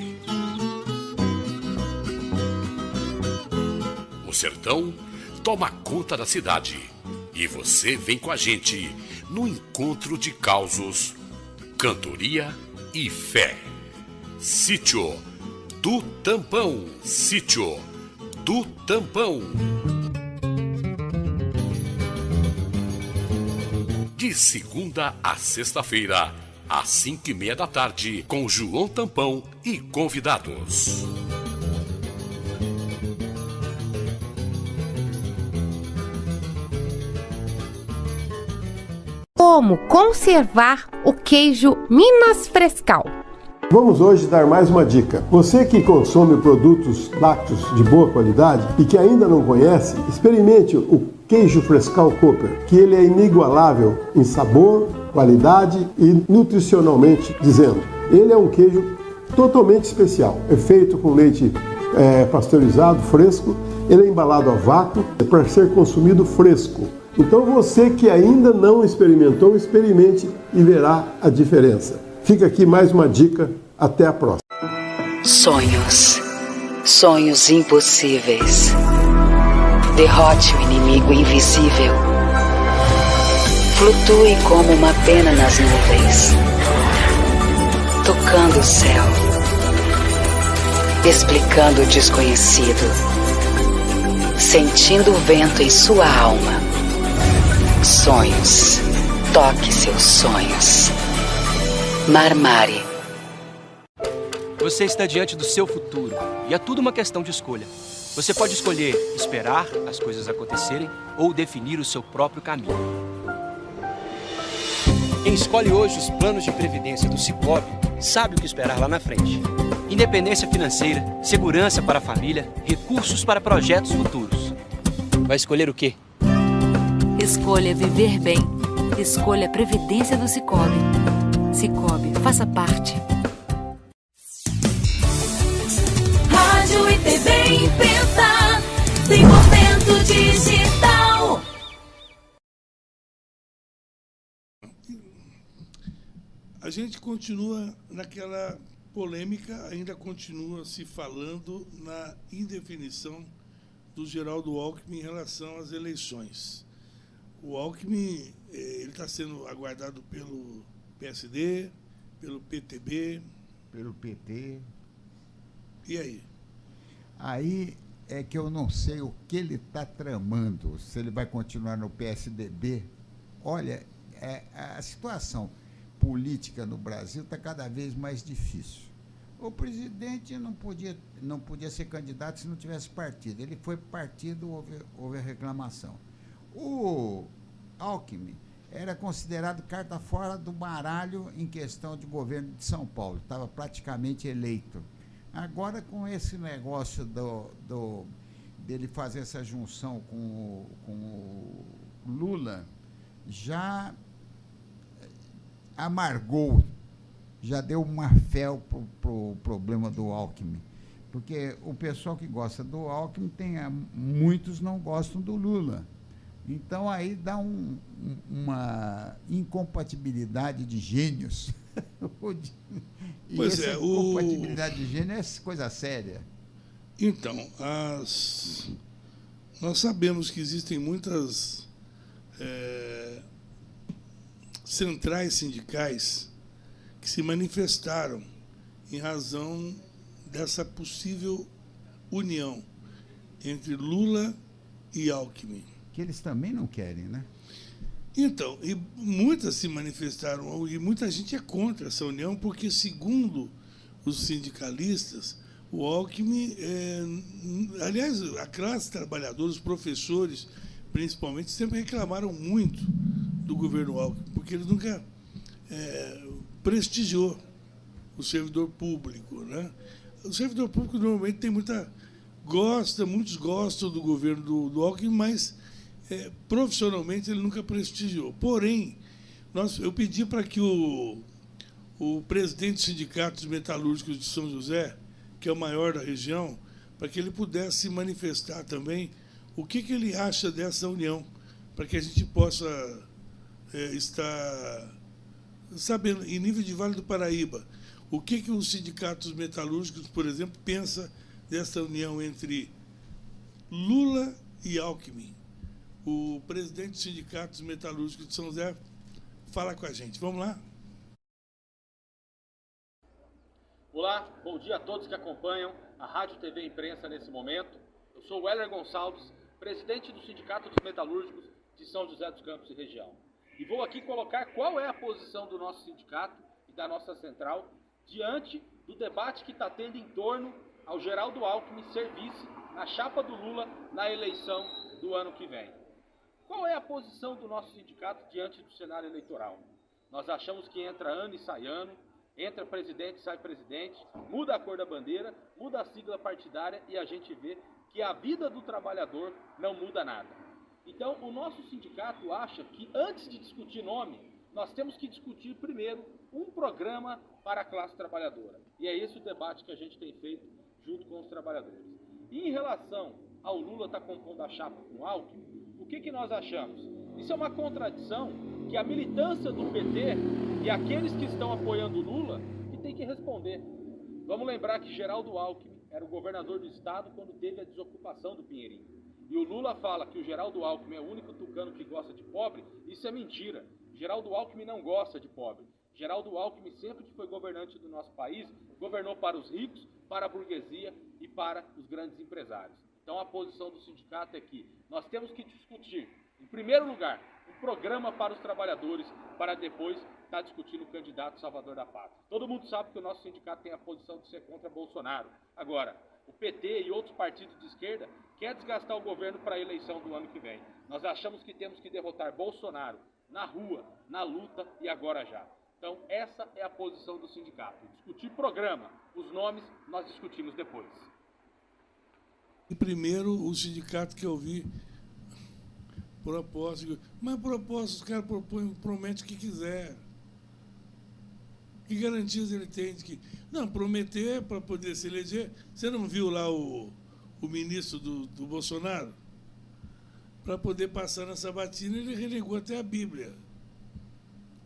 O sertão toma conta da cidade e você vem com a gente no encontro de causos, cantoria e fé. Sítio do Tampão. Sítio do Tampão. De segunda a sexta-feira, às 5:30 da tarde, com João Tampão e convidados. Como conservar o queijo Minas Frescal? Vamos hoje dar mais uma dica. Você que consome produtos lácteos de boa qualidade e que ainda não conhece, experimente o queijo Frescal Cooper, que ele é inigualável em sabor, qualidade e nutricionalmente dizendo. Ele é um queijo totalmente especial. É feito com leite pasteurizado, fresco. Ele é embalado a vácuo para ser consumido fresco. Então você que ainda não experimentou, experimente e verá a diferença. Fica aqui mais uma dica. Até a próxima. Sonhos. Sonhos impossíveis. Derrote o inimigo invisível. Flutue como uma pena nas nuvens. Tocando o céu. Explicando o desconhecido. Sentindo o vento em sua alma. Sonhos. Toque seus sonhos. Marmari. Você está diante do seu futuro e é tudo uma questão de escolha. Você pode escolher esperar as coisas acontecerem ou definir o seu próprio caminho. Quem escolhe hoje os planos de previdência do Cicobi sabe o que esperar lá na frente. Independência financeira, segurança para a família, recursos para projetos futuros. Vai escolher o quê? Escolha viver bem. Escolha a previdência do Cicobi. Cicobi, faça parte. Rádio e TV Imprensa, 100% digital. A gente continua naquela polêmica, ainda continua se falando na indefinição do Geraldo Alckmin em relação às eleições. O Alckmin está sendo aguardado pelo PSD, pelo PTB. Pelo PT. E aí? Aí é que eu não sei o que ele está tramando, se ele vai continuar no PSDB. Olha, a situação política no Brasil está cada vez mais difícil. O presidente não podia ser candidato se não tivesse partido. Ele foi partido, houve a reclamação. O Alckmin era considerado carta fora do baralho em questão de governo de São Paulo. Estava praticamente eleito. Agora, com esse negócio dele fazer essa junção com o Lula, já amargou, já deu um marfel para o problema do Alckmin. Porque o pessoal que gosta do Alckmin, muitos não gostam do Lula. Então, aí dá uma incompatibilidade de gênios. E pois essa incompatibilidade de gênios é coisa séria. Então, nós sabemos que existem muitas centrais sindicais que se manifestaram em razão dessa possível união entre Lula e Alckmin. Que eles também não querem, né? Então, e muitas se manifestaram, e muita gente é contra essa união, porque, segundo os sindicalistas, o Alckmin, aliás, a classe trabalhadora, os professores, principalmente, sempre reclamaram muito do governo Alckmin, porque ele nunca prestigiou o servidor público, né? O servidor público normalmente tem muitos gostam do governo do Alckmin, mas profissionalmente ele nunca prestigiou. Porém, eu pedi para que o presidente do Sindicato dos Metalúrgicos de São José, que é o maior da região, para que ele pudesse manifestar também o que ele acha dessa união, para que a gente possa estar sabendo, em nível de Vale do Paraíba, o que os sindicatos metalúrgicos, por exemplo, pensa dessa união entre Lula e Alckmin. O presidente dos sindicatos metalúrgicos de São José fala com a gente. Vamos lá? Olá, bom dia a todos que acompanham a Rádio TV Imprensa nesse momento. Eu sou o Heller Gonçalves, presidente do Sindicato dos Metalúrgicos de São José dos Campos e região. E vou aqui colocar qual é a posição do nosso sindicato e da nossa central diante do debate que está tendo em torno ao Geraldo Alckmin ser vice na chapa do Lula na eleição do ano que vem. Qual é a posição do nosso sindicato diante do cenário eleitoral? Nós achamos que entra ano e sai ano, Entra presidente, sai presidente, muda a cor da bandeira, muda a sigla partidária e a gente vê que a vida do trabalhador não muda nada. Então, o nosso sindicato acha que antes de discutir nome, nós temos que discutir primeiro um programa para a classe trabalhadora. E é esse o debate que a gente tem feito junto com os trabalhadores. E em relação ao Lula estar compondo a chapa com o Alckmin, o que nós achamos? Isso é uma contradição que a militância do PT e aqueles que estão apoiando o Lula que tem que responder. Vamos lembrar que Geraldo Alckmin era o governador do estado quando teve a desocupação do Pinheirinho. E o Lula fala que o Geraldo Alckmin é o único tucano que gosta de pobre. Isso é mentira. Geraldo Alckmin não gosta de pobre. Geraldo Alckmin, sempre que foi governante do nosso país, governou para os ricos, para a burguesia e para os grandes empresários. Então a posição do sindicato é que nós temos que discutir, em primeiro lugar, um programa para os trabalhadores, para depois estar discutindo o candidato salvador da pátria. Todo mundo sabe que o nosso sindicato tem a posição de ser contra Bolsonaro. Agora, o PT e outros partidos de esquerda querem desgastar o governo para a eleição do ano que vem. Nós achamos que temos que derrotar Bolsonaro na rua, na luta e agora já. Então, essa é a posição do sindicato. Discutir programa, os nomes nós discutimos depois. E primeiro, o sindicato que eu vi proposta, mas proposta os caras prometem o que quiser. Que garantias ele tem de que... Não, prometer para poder se eleger... Você não viu lá o ministro do Bolsonaro? Para poder passar na sabatina, ele renegou até a Bíblia.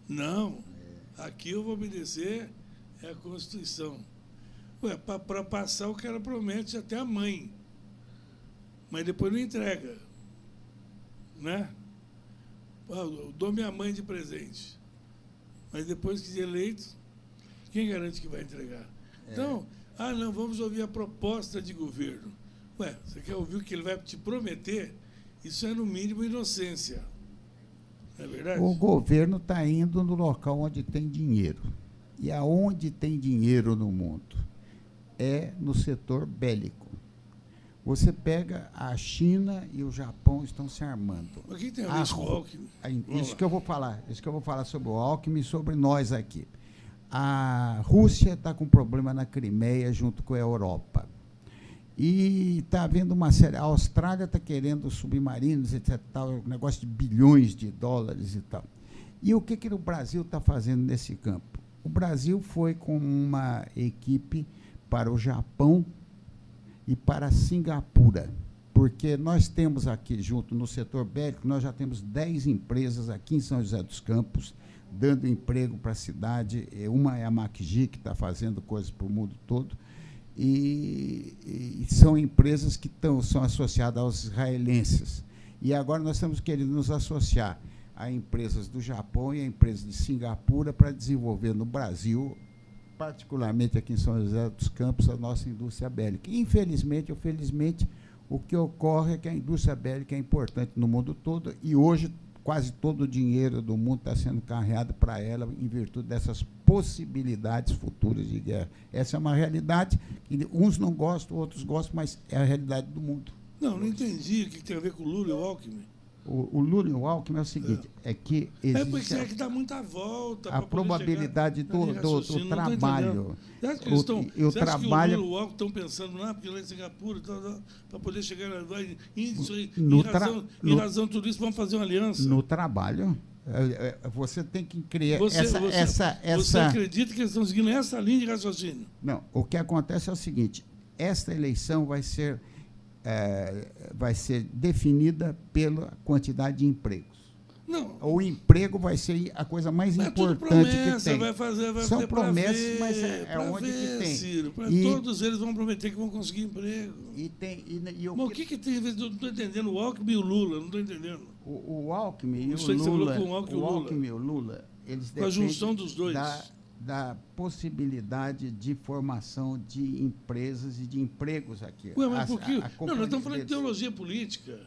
Não, aqui eu vou obedecer é a Constituição. Ué, para passar o cara promete até a mãe, mas depois não entrega. Né? Eu dou minha mãe de presente, mas depois que de eleito, quem garante que vai entregar? Então, não, vamos ouvir a proposta de governo. Ué, você quer ouvir o que ele vai te prometer? Isso é, no mínimo, inocência. Não é verdade? O governo está indo no local onde tem dinheiro. E aonde tem dinheiro no mundo? É no setor bélico. Você pega a China e o Japão estão se armando. Mas quem tem a ver com o Alckmin? Isso que eu vou falar sobre o Alckmin e sobre nós aqui. A Rússia está com problema na Crimeia junto com a Europa. E está havendo uma série... A Austrália está querendo submarinos, etc. Tal, um negócio de bilhões de dólares e tal. E o que o Brasil está fazendo nesse campo? O Brasil foi com uma equipe para o Japão e para Singapura, porque nós temos aqui, junto no setor bélico, nós já temos 10 empresas aqui em São José dos Campos, dando emprego para a cidade. Uma é a MacGi, que está fazendo coisas para o mundo todo, e são empresas que são associadas aos israelenses. E agora nós estamos querendo nos associar a empresas do Japão e a empresas de Singapura para desenvolver no Brasil, particularmente aqui em São José dos Campos, a nossa indústria bélica. Infelizmente ou felizmente, o que ocorre é que a indústria bélica é importante no mundo todo e hoje quase todo o dinheiro do mundo está sendo carregado para ela em virtude dessas possibilidades futuras de guerra. Essa é uma realidade que uns não gostam, outros gostam, mas é a realidade do mundo. Não entendi o que tem a ver com o Lula e o Alckmin. O Lula e o Alckmin é o seguinte, é que existe... porque é que dá muita volta. A probabilidade do trabalho. Será que o Lula e o Alckmin estão pensando lá, porque lá em Singapura, para poder chegar lá, em razão de tudo isso, vamos fazer uma aliança? No trabalho, você tem que criar Você acredita que eles estão seguindo essa linha de raciocínio? Não, o que acontece é o seguinte, esta eleição vai ser definida pela quantidade de empregos. Não. O emprego vai ser a coisa mais importante promessa, que tem. vai São promessas, mas é onde que tem. Ciro, todos eles vão prometer que vão conseguir emprego. Mas o que tem? Não estou entendendo o Alckmin e o Lula, não estou entendendo. O Alckmin e o Lula, eles dependem a junção dos dois. Da possibilidade de formação de empresas e de empregos aqui. Ué, mas por quê? Nós estamos falando de ideologia política.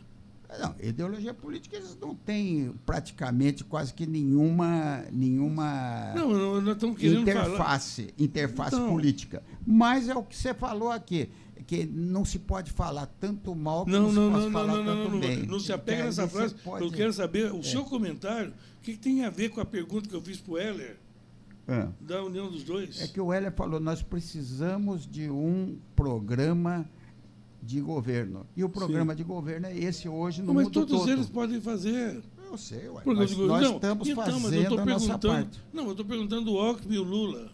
Não, ideologia política eles não têm praticamente quase que nenhuma não, nós estamos querendo interface política. Mas é o que você falou aqui, que não se pode falar tanto mal que não se pode falar tanto bem. Não se apega nessa frase. Eu quero saber o seu comentário, o que tem a ver com a pergunta que eu fiz para o Heller. da união dos dois. É que o Heller falou, nós precisamos de um programa de governo. E o programa de governo é esse hoje no mundo todo. Mas todos eles podem fazer. Eu sei, ué, nós estamos fazendo a nossa parte. Não, eu estou perguntando o Alckmin e o Lula.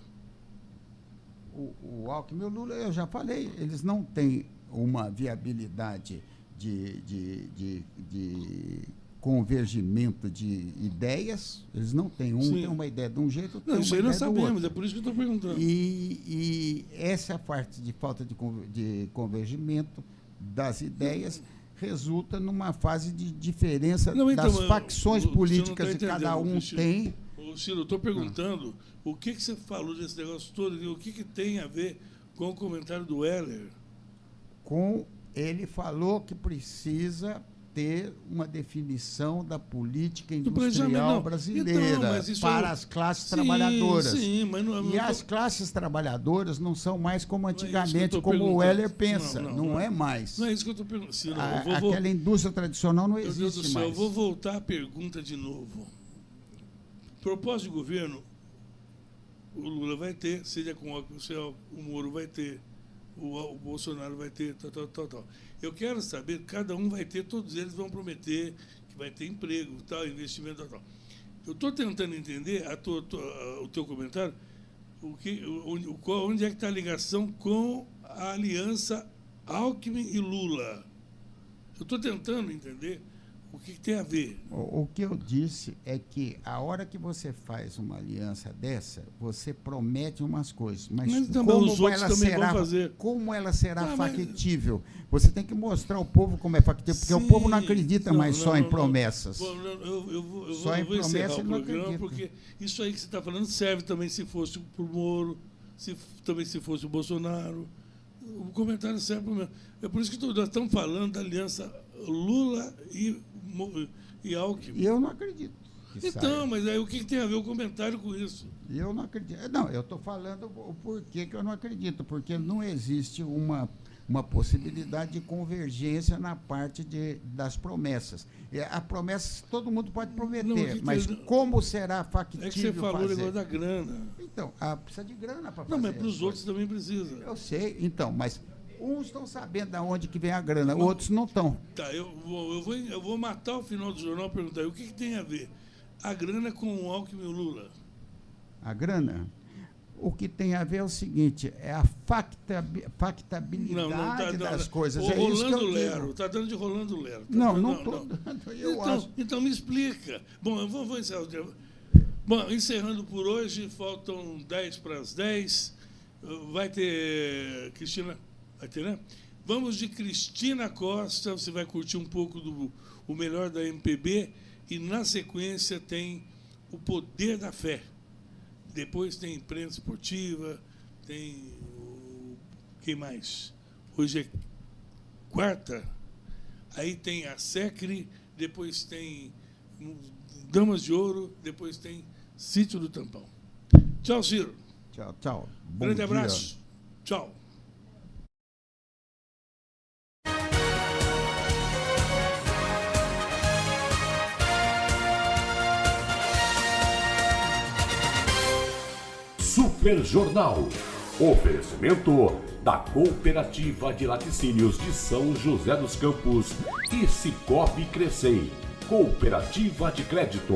O Alckmin e o Lula, eu já falei, eles não têm uma viabilidade de convergimento de ideias, eles não têm. Tem uma ideia de um jeito, não, isso aí nós sabemos, é por isso que eu estou perguntando. E essa parte de falta de convergimento das ideias resulta numa fase de diferença das facções políticas que cada um tem. Ciro, eu estou perguntando o que você falou desse negócio todo e o que tem a ver com o comentário do Heller? Ele falou que precisa ter uma definição da política industrial brasileira para as classes trabalhadoras. Sim, mas e as classes trabalhadoras não são mais como antigamente, como o Heller pensa. Não é mais. Não é isso que eu estou perguntando. Aquela indústria tradicional não existe Deus do céu, mais. Eu vou voltar à pergunta de novo. Propósito de governo, o Lula vai ter, seja com o Moro vai ter, o Bolsonaro vai ter, tal. Eu quero saber, cada um vai ter, todos eles vão prometer que vai ter emprego, tal, investimento, tal. Eu estou tentando entender o teu comentário, onde é que está a ligação com a aliança Alckmin e Lula. Eu estou tentando entender o que tem a ver. O que eu disse é que a hora que você faz uma aliança dessa, você promete umas coisas, mas como ela será factível? Você tem que mostrar ao povo como é factível, porque o povo não acredita mais só em promessas. Eu vou encerrar o programa, porque isso aí que você está falando serve também se fosse para o Moro, também se fosse o Bolsonaro. O comentário serve para o mesmo. É por isso que nós estamos falando da aliança Lula e Alckmin. E eu não acredito. Então, mas aí o que tem a ver o comentário com isso? Eu não acredito. Não, eu estou falando o porquê que eu não acredito. Porque não existe uma possibilidade de convergência na parte das promessas. A promessa todo mundo pode prometer, mas como será factível fazer? É que você falou o negócio da grana. Então, precisa de grana para fazer. Não, mas para os outros também precisa. Eu sei, então, mas uns estão sabendo de onde que vem a grana, outros não estão. Tá, eu vou matar o final do jornal e perguntar, o que tem a ver a grana com o Alckmin e o Lula? A grana? O que tem a ver é o seguinte, é a factabilidade das coisas. O Rolando Lero, está dando de Rolando Lero. Não estou dando, Então me explica. Bom, eu vou encerrar o tema. Bom, encerrando por hoje, faltam 10 para as 10. Vai ter Cristina... Vai ter, né? Vamos de Cristina Costa, você vai curtir um pouco o melhor da MPB e, na sequência, tem O Poder da Fé. Depois tem Imprensa Esportiva, tem quem mais? Hoje é quarta, aí tem a Secre, depois tem Damas de Ouro, depois tem Sítio do Tampão. Tchau, Ciro. Tchau. Grande abraço. Tchau. Super Jornal. Oferecimento da Cooperativa de Laticínios de São José dos Campos e Cicobi Crescei. Cooperativa de Crédito.